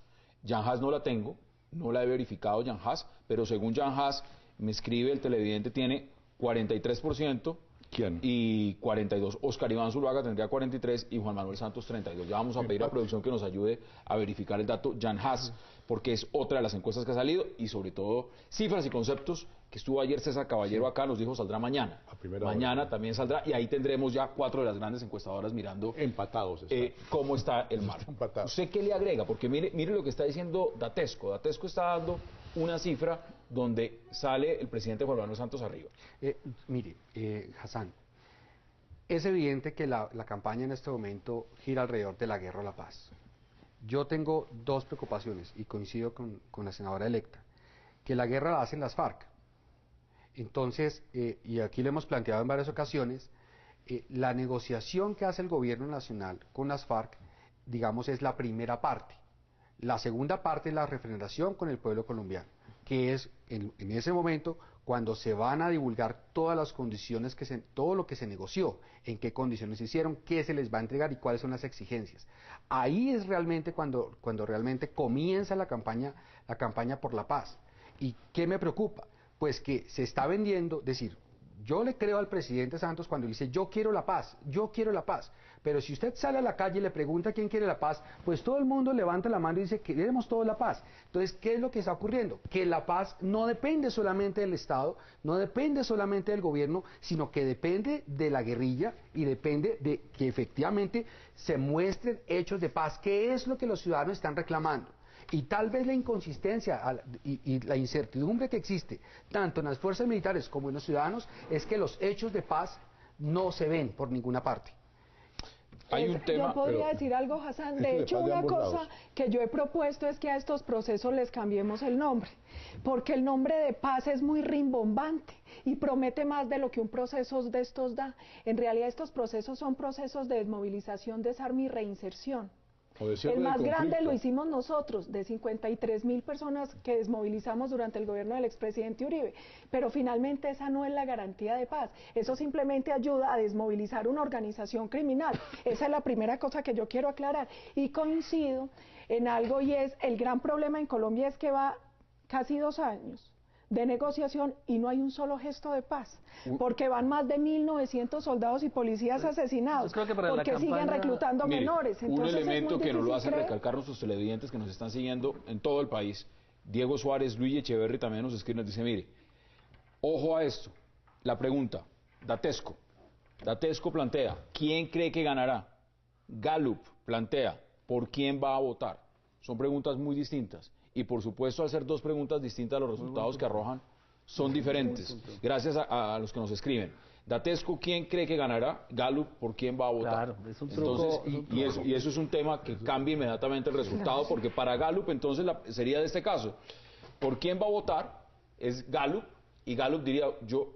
Jan Haas no la tengo, no la he verificado Jan Haas, pero según Jan Haas, me escribe el televidente, tiene 43%. ¿Quién? Y 42. Oscar Iván Zuluaga tendría 43 y Juan Manuel Santos 32. Ya vamos a pedir a producción que nos ayude a verificar el dato Jan Haas, porque es otra de las encuestas que ha salido y sobre todo cifras y conceptos que estuvo ayer César Caballero acá, nos dijo saldrá mañana. Mañana también saldrá y ahí tendremos ya 4 de las grandes encuestadoras mirando empatados cómo está el mar. ¿Usted qué le agrega? Porque mire lo que está diciendo Datesco. Datesco está dando una cifra donde sale el presidente Juan Manuel Santos arriba. Mire, Hassan, es evidente que la campaña en este momento gira alrededor de la guerra o la paz. Yo tengo 2 preocupaciones y coincido con la senadora electa, que la guerra la hacen las FARC Entonces, y aquí lo hemos planteado en varias ocasiones, la negociación que hace el gobierno nacional con las FARC, digamos, es la primera parte. La segunda parte es la refrendación con el pueblo colombiano, que es en ese momento cuando se van a divulgar todas las condiciones, todo lo que se negoció, en qué condiciones se hicieron, qué se les va a entregar y cuáles son las exigencias. Ahí es realmente cuando realmente comienza la campaña por la paz. ¿Y qué me preocupa? Pues que se está vendiendo, decir, yo le creo al presidente Santos cuando dice yo quiero la paz, pero si usted sale a la calle y le pregunta quién quiere la paz, pues todo el mundo levanta la mano y dice queremos todos la paz. Entonces, ¿qué es lo que está ocurriendo? Que la paz no depende solamente del Estado, no depende solamente del gobierno, sino que depende de la guerrilla y depende de que efectivamente se muestren hechos de paz, que es lo que los ciudadanos están reclamando. Y tal vez la inconsistencia y la incertidumbre que existe, tanto en las fuerzas militares como en los ciudadanos, es que los hechos de paz no se ven por ninguna parte. Hay un tema, yo podría decir algo, Hassan. De hecho, una cosa que yo he propuesto es que a estos procesos les cambiemos el nombre, porque el nombre de paz es muy rimbombante y promete más de lo que un proceso de estos da. En realidad, estos procesos son procesos de desmovilización, desarme y reinserción. El más grande lo hicimos nosotros, de 53.000 personas que desmovilizamos durante el gobierno del expresidente Uribe, pero finalmente esa no es la garantía de paz, eso simplemente ayuda a desmovilizar una organización criminal. Esa es la primera cosa que yo quiero aclarar, y coincido en algo, y es el gran problema en Colombia es que va casi 2 años de negociación y no hay un solo gesto de paz, porque van más de 1.900 soldados y policías asesinados, porque siguen reclutando menores. Entonces, un elemento que nos lo hacen recalcar nuestros televidentes que nos están siguiendo en todo el país, Diego Suárez, Luis Echeverry también nos escribe, nos dice, mire, ojo a esto, la pregunta, Datesco plantea, ¿quién cree que ganará? Gallup plantea, ¿por quién va a votar? Son preguntas muy distintas. Y por supuesto, al ser 2 preguntas distintas, los resultados que arrojan son diferentes. Gracias a los que nos escriben. Datesco, ¿quién cree que ganará? Gallup, ¿por quién va a votar? Claro, es un truco. Entonces, y eso es un tema que cambia inmediatamente el resultado, porque para Gallup entonces sería de este caso. ¿Por quién va a votar? Es Gallup, y Gallup diría,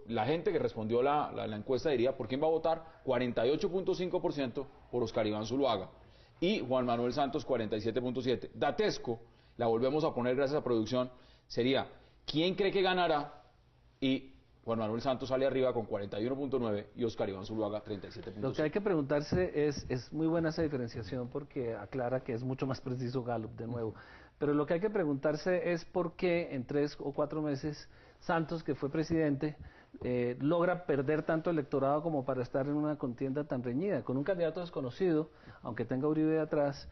la gente que respondió la encuesta diría, ¿por quién va a votar? 48.5% por Oscar Iván Zuluaga. Y Juan Manuel Santos, 47.7%. Datesco, la volvemos a poner gracias a producción, sería ¿quién cree que ganará? Y Juan Manuel Santos sale arriba con 41.9 y Oscar Iván Zuluaga 37.5. Lo que hay que preguntarse es muy buena esa diferenciación porque aclara que es mucho más preciso Gallup de nuevo, pero lo que hay que preguntarse es por qué en 3 o 4 meses Santos, que fue presidente, logra perder tanto electorado como para estar en una contienda tan reñida, con un candidato desconocido, aunque tenga Uribe de atrás.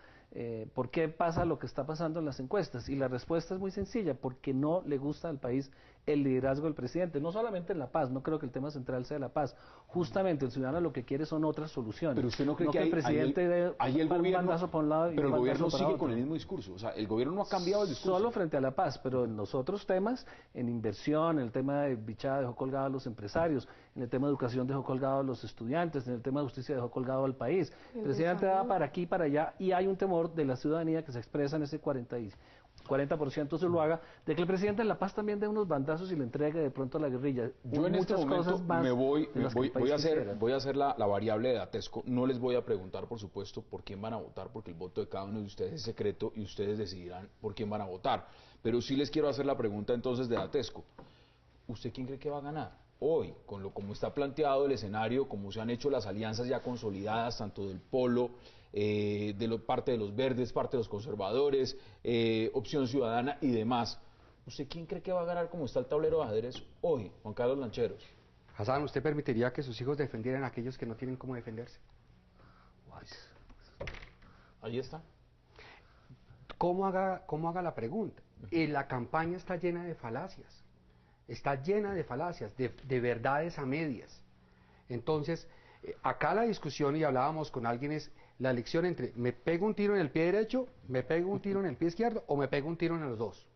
¿Por qué pasa lo que está pasando en las encuestas? Y la respuesta es muy sencilla, porque no le gusta al país el liderazgo del presidente, no solamente en la paz, no creo que el tema central sea la paz, justamente el ciudadano lo que quiere son otras soluciones. Pero usted no cree que el presidente dé un bandazo para un lado y pero un el gobierno bandazo para sigue otro. con el mismo discurso, o sea, el gobierno no ha cambiado el discurso. Solo frente a la paz, pero en los otros temas, en inversión, en el tema de bichada dejó colgado a los empresarios, en el tema de educación dejó colgado a los estudiantes, en el tema de justicia dejó colgado al país. El presidente va para aquí, para allá, y hay un temor de la ciudadanía que se expresa en ese 40% Zuluaga, de que el presidente en La Paz también dé unos bandazos y le entregue de pronto a la guerrilla. Yo en este momento voy a hacer la variable de Datesco. No les voy a preguntar, por supuesto, por quién van a votar, porque el voto de cada uno de ustedes es secreto y ustedes decidirán por quién van a votar. Pero sí les quiero hacer la pregunta entonces de Datesco. ¿Usted quién cree que va a ganar? Hoy, como está planteado el escenario, como se han hecho las alianzas ya consolidadas, tanto del Polo, parte de los verdes, parte de los conservadores, Opción Ciudadana y demás. ¿Usted quién cree que va a ganar como está el tablero de ajedrez hoy, Juan Carlos Lancheros? Hassan, ¿usted permitiría que sus hijos defendieran a aquellos que no tienen cómo defenderse? Ahí está. ¿Cómo haga la pregunta? La campaña está llena de falacias. Está llena de falacias, de verdades a medias. Entonces, acá la discusión, y hablábamos con alguien, es la elección entre me pego un tiro en el pie derecho, me pego un tiro en el pie izquierdo o me pego un tiro en los dos.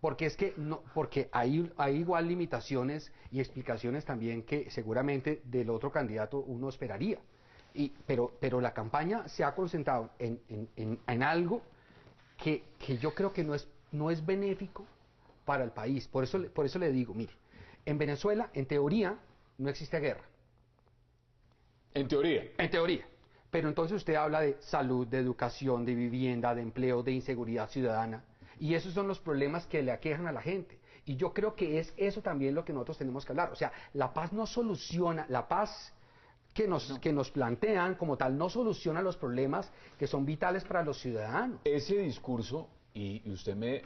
Porque es que no, porque hay igual limitaciones y explicaciones también que seguramente del otro candidato uno esperaría. Pero la campaña se ha concentrado en algo que yo creo que no es benéfico para el país. Por eso le digo, mire, En Venezuela, en teoría, no existe guerra. En teoría. En teoría. Pero entonces usted habla de salud, de educación, de vivienda, de empleo, de inseguridad ciudadana. Y esos son los problemas que le aquejan a la gente. Y yo creo que es eso también lo que nosotros tenemos que hablar. O sea, la paz no soluciona, la paz que nos plantean como tal no soluciona los problemas que son vitales para los ciudadanos. Ese discurso, y usted me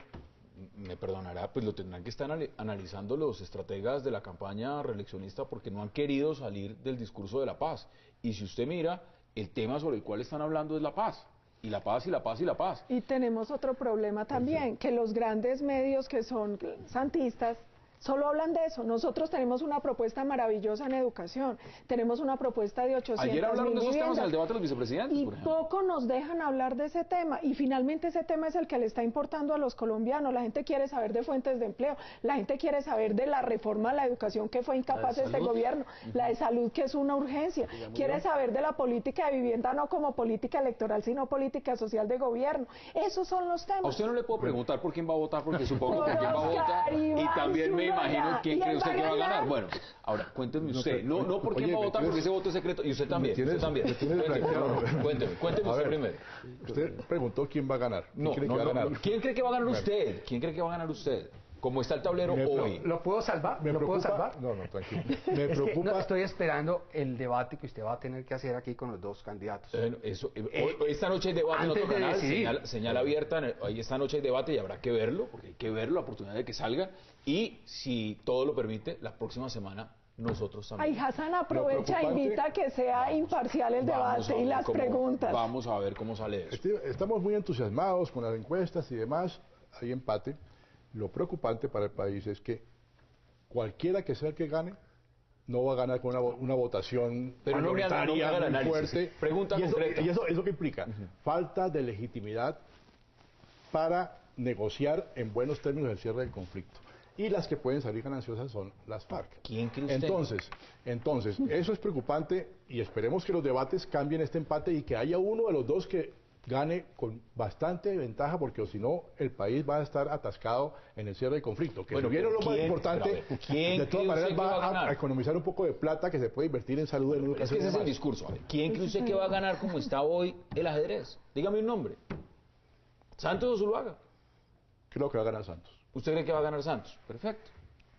perdonará, pues lo tendrán que estar analizando los estrategas de la campaña reeleccionista porque no han querido salir del discurso de la paz. Y si usted mira, el tema sobre el cual están hablando es la paz. Y la paz, y la paz, y la paz. Y tenemos otro problema también, que los grandes medios que son santistas solo hablan de eso. Nosotros tenemos una propuesta maravillosa en educación, tenemos una propuesta de 800.000 Ayer hablaron de esos viviendas, temas en el debate de los vicepresidentes, y por ejemplo. poco nos dejan hablar de ese tema, y finalmente ese tema es el que le está importando a los colombianos. La gente quiere saber de fuentes de empleo, la gente quiere saber de la reforma a la educación que fue incapaz este gobierno, la de salud que es una urgencia, quiere saber de la política de vivienda no como política electoral, sino política social de gobierno. Esos son los temas. A usted no le puedo preguntar por quién va a votar, porque supongo por quién va a votar, y también me imagino quién cree usted que va a ganar. Bueno, ahora, cuénteme usted, no por quién va a votar, porque ese voto es secreto, y usted también, Cuénteme usted primero. Usted preguntó quién va a ganar. ¿Quién cree que va a ganar usted? ¿Quién cree que va a ganar usted? ¿Cómo está el tablero hoy? ¿Lo puedo salvar? ¿Lo puedo salvar? No, tranquilo. Me preocupa. Estoy esperando el debate que usted va a tener que hacer aquí con los dos candidatos. Esta noche hay debate en otro canal, señal abierta. Esta noche hay debate y habrá que verlo, porque hay que verlo, la oportunidad de que salga. Y si todo lo permite, la próxima semana nosotros también. Ay, Hassan, aprovecha e invita a que sea imparcial el debate y las preguntas. Vamos a ver cómo sale eso. Estamos muy entusiasmados con las encuestas y demás. Hay empate. Lo preocupante para el país es que cualquiera que sea el que gane, no va a ganar con una votación mayoritaria muy fuerte. Pregunta concreta. ¿Y eso qué implica? Falta de legitimidad para negociar en buenos términos el cierre del conflicto. Y las que pueden salir gananciosas son las FARC. ¿Quién cree usted? Entonces, eso es preocupante y esperemos que los debates cambien este empate y que haya uno de los dos que gane con bastante ventaja, porque si no, el país va a estar atascado en el cierre del conflicto. Que bueno, si bien lo más importante, de todas maneras va a economizar un poco de plata que se puede invertir en salud, en educación. Es que ese es el discurso. ¿Quién cree usted que va a ganar como está hoy el ajedrez? Dígame un nombre. ¿Santos o Zuluaga? Creo que va a ganar Santos. ¿Usted cree que va a ganar Santos? Perfecto.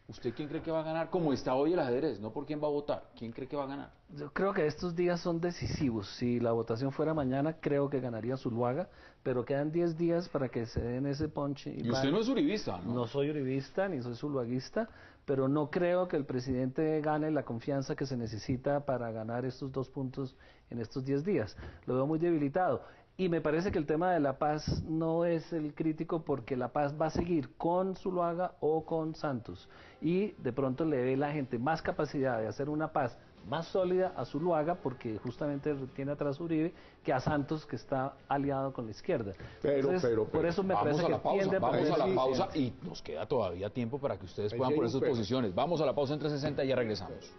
¿Usted quién cree que va a ganar como está hoy el ajedrez? No por quién va a votar. ¿Quién cree que va a ganar? Yo creo que estos días son decisivos. Si la votación fuera mañana, creo que ganaría Zuluaga, pero quedan 10 días para que se den ese ponche. Y usted no es uribista, ¿no? No soy uribista, ni soy zuluaguista, pero no creo que el presidente gane la confianza que se necesita para ganar estos 2 puntos en estos 10 días. Lo veo muy debilitado. Y me parece que el tema de la paz no es el crítico, porque la paz va a seguir con Zuluaga o con Santos. Y de pronto le ve la gente más capacidad de hacer una paz más sólida a Zuluaga, porque justamente tiene atrás Uribe, que a Santos, que está aliado con la izquierda. Entonces, por eso me parece que tiende a Vamos a la pausa y nos queda todavía tiempo para que ustedes puedan poner sus posiciones. Vamos a la pausa en 360 y ya regresamos.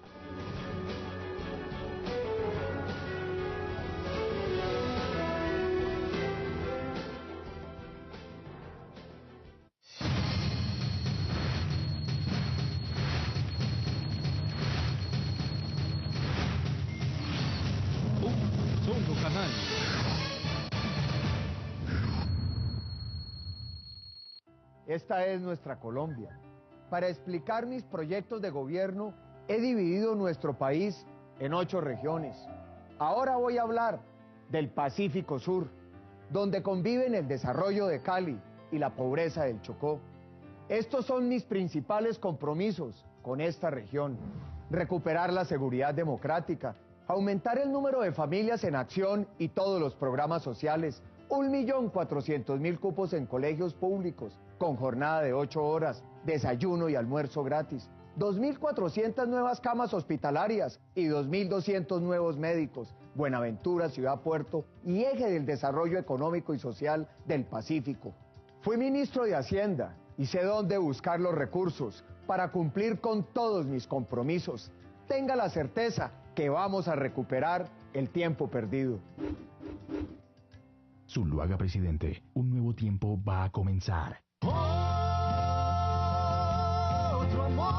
Esta es nuestra Colombia. Para explicar mis proyectos de gobierno, he dividido nuestro país en 8 regiones. Ahora voy a hablar del Pacífico Sur, donde conviven el desarrollo de Cali y la pobreza del Chocó. Estos son mis principales compromisos con esta región: recuperar la seguridad democrática, aumentar el número de familias en acción y todos los programas sociales, 1.400.000 cupos en colegios públicos, con jornada de 8 horas, desayuno y almuerzo gratis, 2.400 nuevas camas hospitalarias y 2.200 nuevos médicos, Buenaventura, Ciudad Puerto y eje del desarrollo económico y social del Pacífico. Fui ministro de Hacienda y sé dónde buscar los recursos para cumplir con todos mis compromisos. Tenga la certeza que vamos a recuperar el tiempo perdido. Zuluaga presidente, un nuevo tiempo va a comenzar. Otro amor.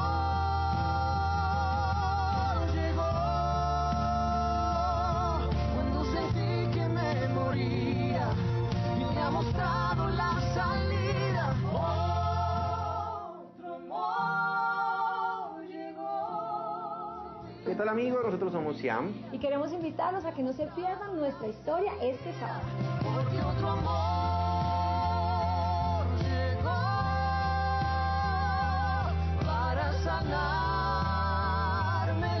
tal amigos? Nosotros somos Siam. Y queremos invitarlos a que no se pierdan nuestra historia este sábado. Porque otro amor llegó para sanarme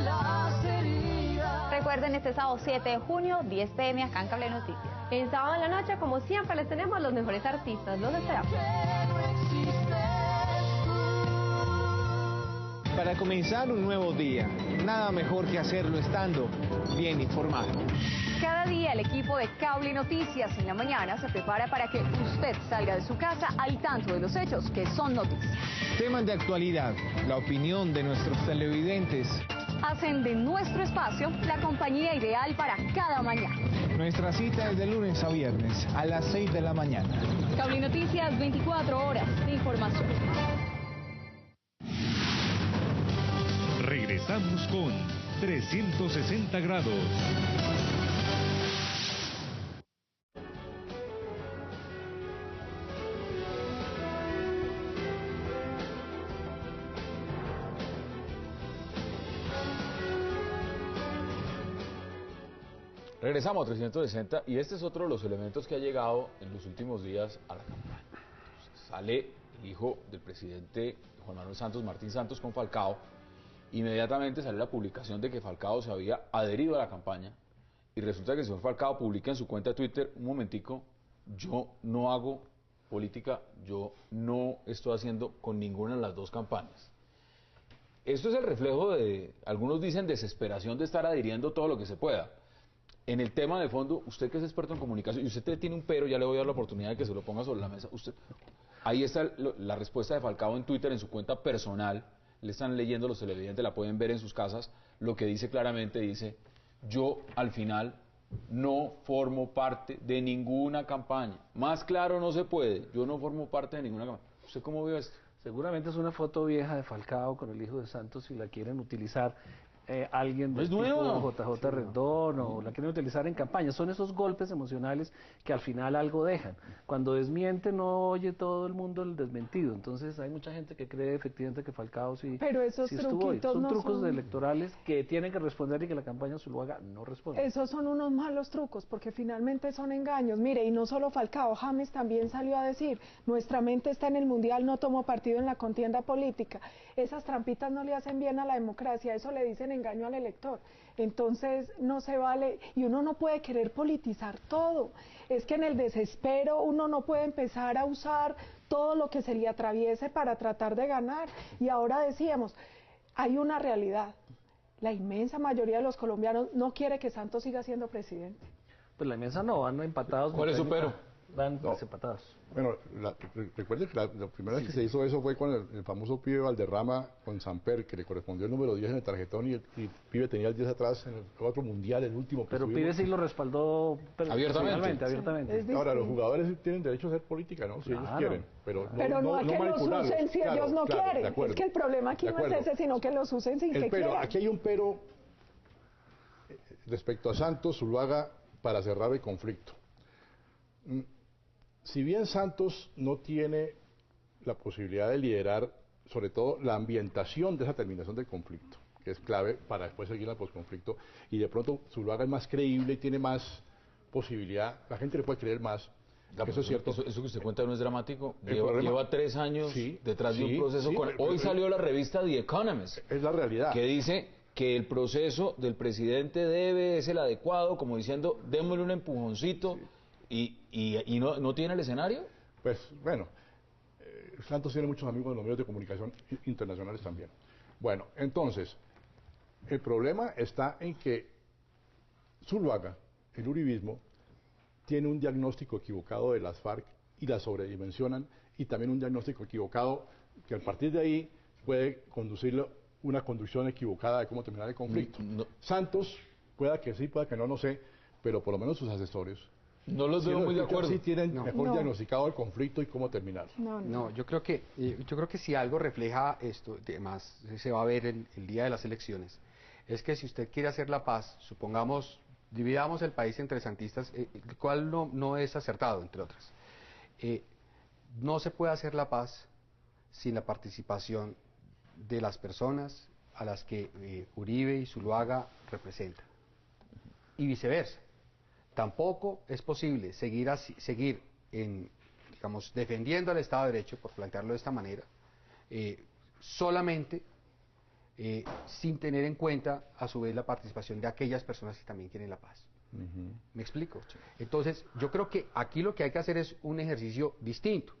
las heridas. Recuerden este sábado 7 de junio, 10 p.m. acá en Cable Noticias. El sábado en la noche, como siempre, les tenemos los mejores artistas. Los esperamos. Para comenzar un nuevo día, nada mejor que hacerlo estando bien informado. Cada día el equipo de Cable Noticias en la mañana se prepara para que usted salga de su casa al tanto de los hechos que son noticias. Temas de actualidad, la opinión de nuestros televidentes. Hacen de nuestro espacio la compañía ideal para cada mañana. Nuestra cita es de lunes a viernes a las 6 de la mañana. Cable Noticias, 24 horas de información. Regresamos con 360 grados. Regresamos a 360 y este es otro de los elementos que ha llegado en los últimos días a la campaña. Sale el hijo del presidente Juan Manuel Santos, Martín Santos, con Falcao. Inmediatamente sale la publicación de que Falcao se había adherido a la campaña y resulta que el señor Falcao publica en su cuenta de Twitter, un momentico, yo no hago política, yo no estoy haciendo con ninguna de las dos campañas. Esto es el reflejo de, algunos dicen, desesperación de estar adhiriendo todo lo que se pueda. En el tema de fondo, usted que es experto en comunicación, y usted tiene un pero, ya le voy a dar la oportunidad de que se lo ponga sobre la mesa. Usted, ahí está la respuesta de Falcao en Twitter, en su cuenta personal, le están leyendo los televidentes, la pueden ver en sus casas, lo que dice claramente, dice, yo al final no formo parte de ninguna campaña. Más claro no se puede, yo no formo parte de ninguna campaña. ¿Usted cómo vio esto? Seguramente es una foto vieja de Falcao con el hijo de Santos y la quieren utilizar alguien del tipo JJ Rendón o la quieren utilizar en campaña. Son esos golpes emocionales que al final algo dejan. Cuando desmiente no oye todo el mundo el desmentido. Entonces hay mucha gente que cree efectivamente que Falcao sí, pero esos sí estuvo ahí. Son no trucos electorales que tienen que responder y que la campaña Zuluaga no responde. Esos son unos malos trucos porque finalmente son engaños. Mire, y no solo Falcao, James también salió a decir, nuestra mente está en el mundial, no tomo partido en la contienda política. Esas trampitas no le hacen bien a la democracia, eso le dicen engaño al elector. Entonces no se vale, y uno no puede querer politizar todo. Es que en el desespero uno no puede empezar a usar todo lo que se le atraviese para tratar de ganar. Y ahora decíamos, hay una realidad. La inmensa mayoría de los colombianos no quiere que Santos siga siendo presidente. Pues la inmensa no, van empatados. ¿Cuál es su pero? Van empatados. Bueno, recuerde que la primera vez que se hizo eso fue con el famoso pibe Valderrama con Samper, que le correspondió el número 10 en el tarjetón y el pibe tenía el 10 atrás en el otro mundial, el último. Pero pibe sí lo respaldó abiertamente. Sí. Ahora, los jugadores tienen derecho a hacer política, ¿no? Si ellos quieren. Pero no a que los usen si ellos no quieren. Es que el problema aquí no es ese, sino que los usen sin que quieran. Aquí hay un pero respecto a Santos, Zuluaga, para cerrar el conflicto. Si bien Santos no tiene la posibilidad de liderar, sobre todo la ambientación de esa terminación del conflicto, que es clave para después seguir al posconflicto, y de pronto Zuluaga es más creíble y tiene más posibilidad, la gente le puede creer más. Eso es cierto. Eso que usted cuenta no es dramático. Lleva 3 años detrás de un proceso. Hoy salió la revista The Economist. Es la realidad. Que dice que el proceso del presidente es el adecuado, como diciendo, démosle un empujoncito. ¿Y no tiene el escenario? Pues bueno, Santos tiene muchos amigos en los medios de comunicación internacionales también. Bueno, entonces, el problema está en que Zuluaga, el uribismo, tiene un diagnóstico equivocado de las FARC y las sobredimensionan, y también un diagnóstico equivocado que a partir de ahí puede conducirlo una conducción equivocada de cómo terminar el conflicto. Santos, pueda que sí, pueda que no sé, pero por lo menos sus asesores no los veo muy de acuerdo. Sí tienen mejor diagnosticado el conflicto y cómo terminarlo. No, yo creo que si algo refleja esto, además se va a ver el día de las elecciones, es que si usted quiere hacer la paz, supongamos, dividamos el país entre santistas, el cual no es acertado, entre otras. No se puede hacer la paz sin la participación de las personas a las que Uribe y Zuluaga representan. Y viceversa. Tampoco es posible seguir digamos, defendiendo al Estado de Derecho, por plantearlo de esta manera, solamente sin tener en cuenta a su vez la participación de aquellas personas que también quieren la paz. ¿Me explico? Entonces, yo creo que aquí lo que hay que hacer es un ejercicio distinto.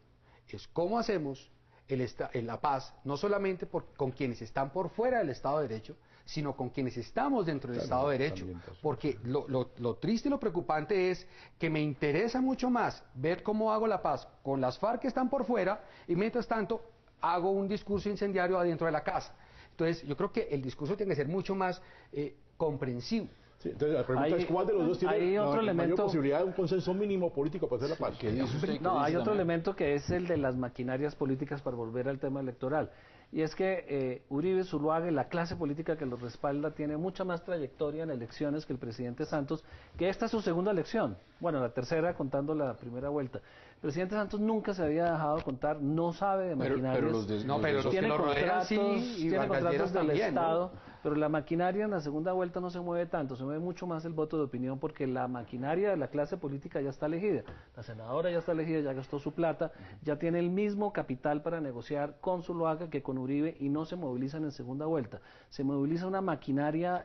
Es cómo hacemos la paz, no solamente con quienes están por fuera del Estado de Derecho, sino con quienes estamos dentro del Estado de Derecho. Porque lo triste y lo preocupante es que me interesa mucho más ver cómo hago la paz con las FARC que están por fuera y mientras tanto hago un discurso incendiario adentro de la casa. Entonces, yo creo que el discurso tiene que ser mucho más comprensivo. Sí, entonces la pregunta es cuál de los dos tiene mayor posibilidad de un consenso mínimo político para hacer la paz. No, hay otro elemento que es el de las maquinarias políticas, para volver al tema electoral. Y es que Uribe, Zuluaga y la clase política que los respalda tiene mucha más trayectoria en elecciones que el presidente Santos, que esta es su segunda elección. Bueno, la tercera contando la primera vuelta. El presidente Santos nunca se había dejado contar, no sabe de maquinarias. Pero tiene contratos, tiene contratos del Estado, pero la maquinaria en la segunda vuelta no se mueve tanto, se mueve mucho más el voto de opinión, porque la maquinaria de la clase política ya está elegida. La senadora ya está elegida, ya gastó su plata, ya tiene el mismo capital para negociar con Zuluaga que con Uribe y no se movilizan en segunda vuelta. Se moviliza una maquinaria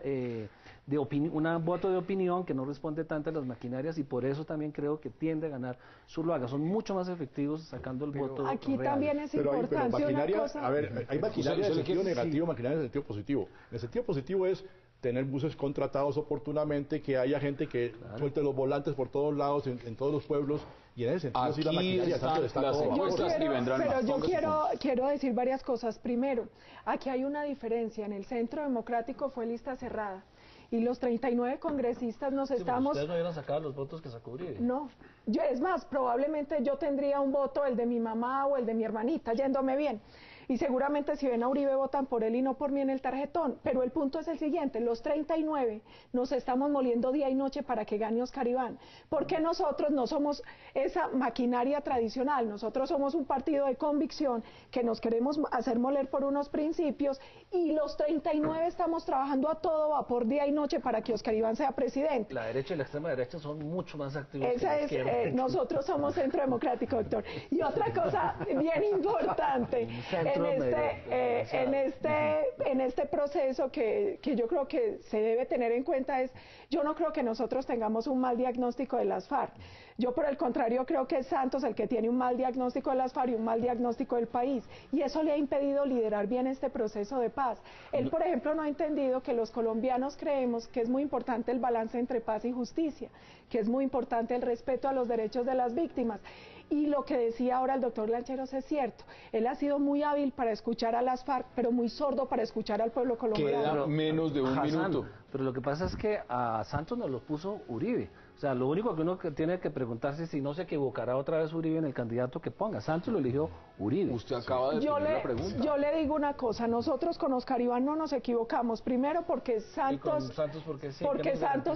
un voto de opinión que no responde tanto a las maquinarias, y por eso también creo que tiende a ganar Zuluaga. Son mucho más efectivos sacando el voto aquí real. También es importante maquinaria, una cosa. A ver, hay maquinaria en sentido negativo, maquinaria en sentido positivo. En el sentido positivo es tener buses contratados oportunamente, que haya gente que suelte los volantes por todos lados, en todos los pueblos, y en ese sentido sí la maquinaria está las encuestas y vendrán más. Pero yo quiero decir varias cosas. Primero, aquí hay una diferencia. En el Centro Democrático fue lista cerrada. Y los 39 congresistas nos estamos... Ustedes no hubieran sacado los votos que sacó Uribe. No, es más, probablemente yo tendría un voto, el de mi mamá o el de mi hermanita, yéndome bien. Y seguramente si ven a Uribe votan por él y no por mí en el tarjetón. Pero el punto es el siguiente, los 39 nos estamos moliendo día y noche para que gane Oscar Iván. Porque nosotros no somos esa maquinaria tradicional, nosotros somos un partido de convicción que nos queremos hacer moler por unos principios, y los 39 estamos trabajando a todo vapor día y noche para que Oscar Iván sea presidente. La derecha y la extrema derecha son mucho más activos que la izquierda. Nosotros somos Centro Democrático, doctor. Y otra cosa bien importante, en este proceso que yo creo que se debe tener en cuenta es, yo no creo que nosotros tengamos un mal diagnóstico de las FARC. Yo, por el contrario, creo que es Santos el que tiene un mal diagnóstico de las FARC y un mal diagnóstico del país. Y eso le ha impedido liderar bien este proceso de paz. Él, por ejemplo, no ha entendido que los colombianos creemos que es muy importante el balance entre paz y justicia, que es muy importante el respeto a los derechos de las víctimas. Y lo que decía ahora el doctor Lancheros es cierto. Él ha sido muy hábil para escuchar a las FARC, pero muy sordo para escuchar al pueblo colombiano. Queda menos de un minuto. Pero lo que pasa es que a Santos nos lo puso Uribe. O sea, lo único que uno tiene que preguntarse es si no se equivocará otra vez Uribe en el candidato que ponga. Santos lo eligió Uribe. Usted acaba de definir la pregunta. Yo le digo una cosa, nosotros con Oscar Iván no nos equivocamos. Primero porque Santos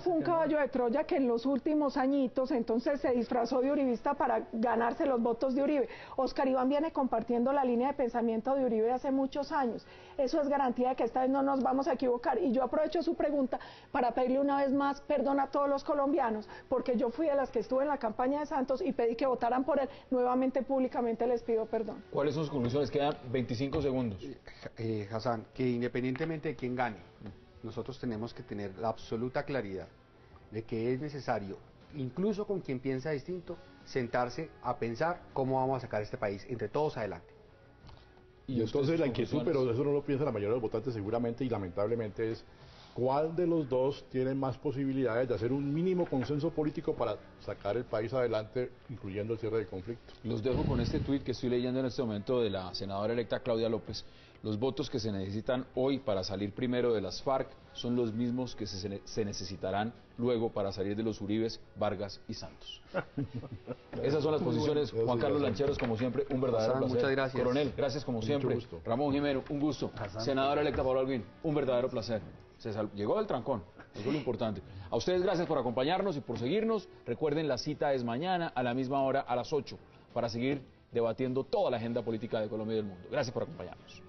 fue un caballo de Troya que en los últimos añitos entonces se disfrazó de uribista para ganarse los votos de Uribe. Oscar Iván viene compartiendo la línea de pensamiento de Uribe hace muchos años. Eso es garantía de que esta vez no nos vamos a equivocar. Y yo aprovecho su pregunta para pedirle una vez más perdón a todos los colombianos, porque yo fui de las que estuve en la campaña de Santos y pedí que votaran por él. Nuevamente, públicamente les pido perdón. ¿Cuáles son sus conclusiones? Quedan 25 segundos. Hassan, que independientemente de quién gane, nosotros tenemos que tener la absoluta claridad de que es necesario, incluso con quien piensa distinto, sentarse a pensar cómo vamos a sacar este país entre todos adelante. Y entonces la inquietud, pero eso no lo piensa la mayoría de los votantes seguramente y lamentablemente, es ¿cuál de los dos tiene más posibilidades de hacer un mínimo consenso político para sacar el país adelante, incluyendo el cierre del conflicto? Los dejo con este tuit que estoy leyendo en este momento de la senadora electa Claudia López. Los votos que se necesitan hoy para salir primero de las FARC son los mismos que se necesitarán luego para salir de los Uribes, Vargas y Santos. Esas son las posiciones. Juan Carlos Lancheros, como siempre, un verdadero placer. Muchas gracias. Coronel, gracias como siempre. Ramón Jimeno, un gusto. Senadora electa Pablo Holguín, un verdadero placer. Llegó del trancón, eso es lo importante. A ustedes gracias por acompañarnos y por seguirnos. Recuerden, la cita es mañana a la misma hora, a las 8, para seguir debatiendo toda la agenda política de Colombia y del mundo. Gracias por acompañarnos.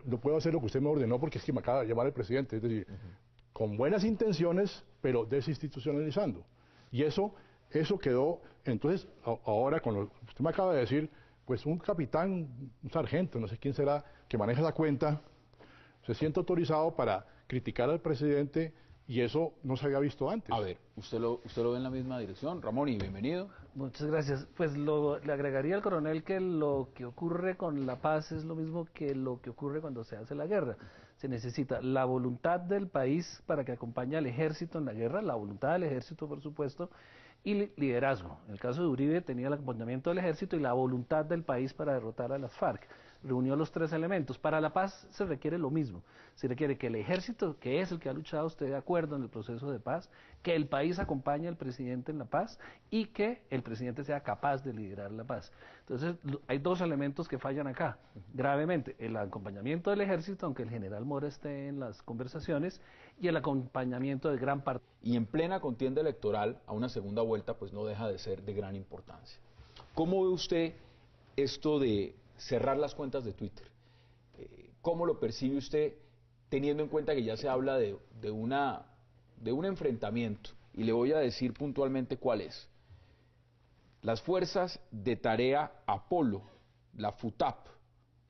no puedo hacer lo que usted me ordenó porque es que me acaba de llamar el presidente. Es decir, con buenas intenciones, pero desinstitucionalizando. Y eso quedó, entonces, ahora con lo que usted me acaba de decir, pues un capitán, un sargento, no sé quién será, que maneja esa cuenta, se siente autorizado para criticar al presidente y eso no se había visto antes. A ver, ¿usted lo ve en la misma dirección? Ramón, y bienvenido. Muchas gracias. Pues le agregaría al coronel que lo que ocurre con la paz es lo mismo que lo que ocurre cuando se hace la guerra. Se necesita la voluntad del país para que acompañe al ejército en la guerra, la voluntad del ejército, por supuesto, y liderazgo. En el caso de Uribe tenía el acompañamiento del ejército y la voluntad del país para derrotar a las FARC. Reunió los tres elementos. Para la paz se requiere lo mismo. Se requiere que el ejército, que es el que ha luchado, esté de acuerdo en el proceso de paz, que el país acompañe al presidente en la paz y que el presidente sea capaz de liderar la paz. Entonces, hay dos elementos que fallan acá, gravemente. El acompañamiento del ejército, aunque el general Mora esté en las conversaciones, y el acompañamiento de gran parte. Y en plena contienda electoral, a una segunda vuelta, pues no deja de ser de gran importancia. ¿Cómo ve usted esto de cerrar las cuentas de Twitter? ¿Cómo lo percibe usted teniendo en cuenta que ya se habla de un enfrentamiento? Y le voy a decir puntualmente cuál es. Las fuerzas de tarea Apolo, la FUTAP,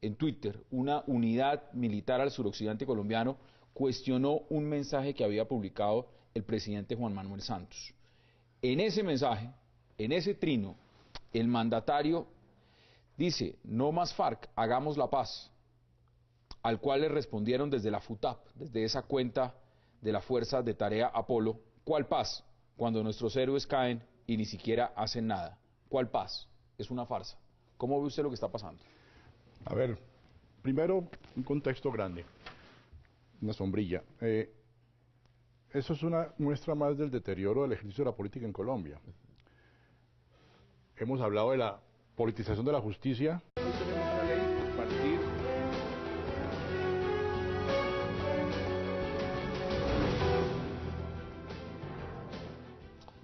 en Twitter, una unidad militar al suroccidente colombiano, cuestionó un mensaje que había publicado el presidente Juan Manuel Santos. En ese mensaje, en ese trino, el mandatario dice: no más FARC, hagamos la paz, al cual le respondieron desde la FUTAP, desde esa cuenta de la Fuerza de Tarea Apolo: ¿cuál paz? Cuando nuestros héroes caen y ni siquiera hacen nada. ¿Cuál paz? Es una farsa. ¿Cómo ve usted lo que está pasando? A ver, primero, un contexto grande, una sombrilla. Eso es una muestra más del deterioro del ejercicio de la política en Colombia. Hemos hablado de la politización de la justicia.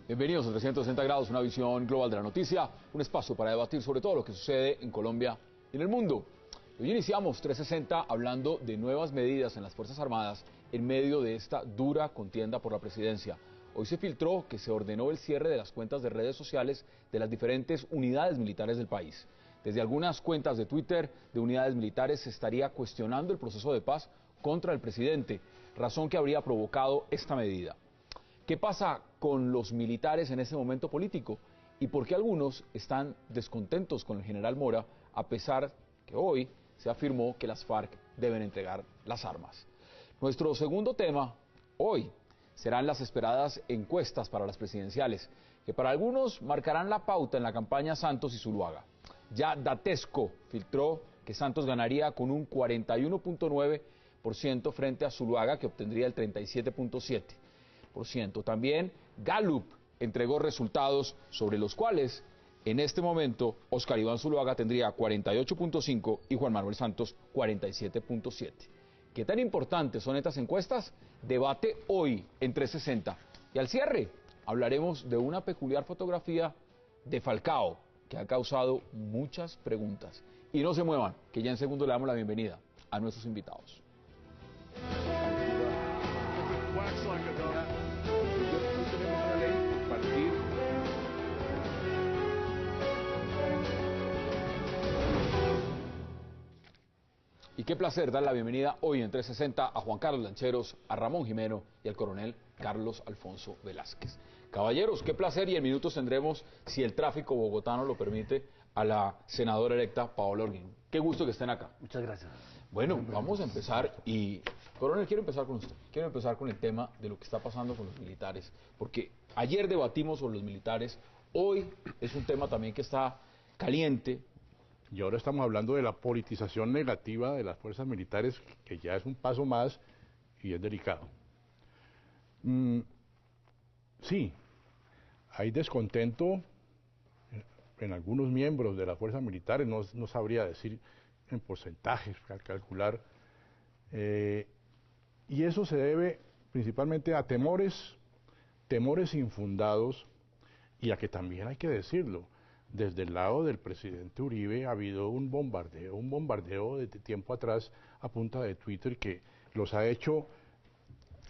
Bienvenidos a 360 grados, una visión global de la noticia, un espacio para debatir sobre todo lo que sucede en Colombia y en el mundo. Hoy iniciamos 360 hablando de nuevas medidas en las Fuerzas Armadas en medio de esta dura contienda por la presidencia. Hoy se filtró que se ordenó el cierre de las cuentas de redes sociales de las diferentes unidades militares del país. Desde algunas cuentas de Twitter de unidades militares se estaría cuestionando el proceso de paz contra el presidente, razón que habría provocado esta medida. ¿Qué pasa con los militares en este momento político? ¿Y por qué algunos están descontentos con el general Mora, a pesar que hoy se afirmó que las FARC deben entregar las armas? Nuestro segundo tema hoy serán las esperadas encuestas para las presidenciales, que para algunos marcarán la pauta en la campaña Santos y Zuluaga. Ya Datesco filtró que Santos ganaría con un 41.9% frente a Zuluaga, que obtendría el 37.7%. También Gallup entregó resultados sobre los cuales en este momento Oscar Iván Zuluaga tendría 48.5 y Juan Manuel Santos 47.7. ¿Qué tan importantes son estas encuestas? Debate hoy en 360. Y al cierre hablaremos de una peculiar fotografía de Falcao que ha causado muchas preguntas. Y no se muevan, que ya en segundo le damos la bienvenida a nuestros invitados. Y qué placer dar la bienvenida hoy en 360 a Juan Carlos Lancheros, a Ramón Jimeno y al coronel Carlos Alfonso Velázquez. Caballeros, qué placer, y en minutos tendremos, si el tráfico bogotano lo permite, a la senadora electa Paola Holguín. Qué gusto que estén acá. Muchas gracias. Bueno, vamos a empezar y, coronel, quiero empezar con usted. Quiero empezar con el tema de lo que está pasando con los militares, porque ayer debatimos sobre los militares, hoy es un tema también que está caliente. Y ahora estamos hablando de la politización negativa de las fuerzas militares, que ya es un paso más y es delicado. Sí, hay descontento en algunos miembros de las fuerzas militares, no sabría decir en porcentajes, calcular, y eso se debe principalmente a temores infundados, y a que también hay que decirlo, desde el lado del presidente Uribe ha habido un bombardeo de tiempo atrás a punta de Twitter que los ha hecho.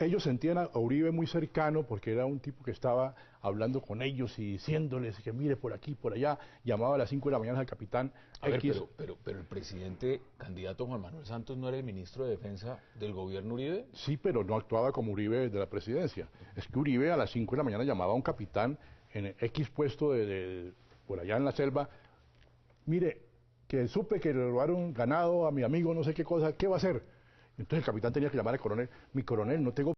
Ellos sentían a Uribe muy cercano porque era un tipo que estaba hablando con ellos y diciéndoles que mire por aquí, por allá, llamaba a las 5 de la mañana al capitán X. Pero el presidente candidato Juan Manuel Santos no era el ministro de Defensa del gobierno Uribe. Sí, pero no actuaba como Uribe de la presidencia. Es que Uribe a las 5 de la mañana llamaba a un capitán en X puesto por allá en la selva, mire, que supe que le robaron ganado a mi amigo, no sé qué cosa, ¿qué va a hacer? Entonces el capitán tenía que llamar al coronel, mi coronel, no tengo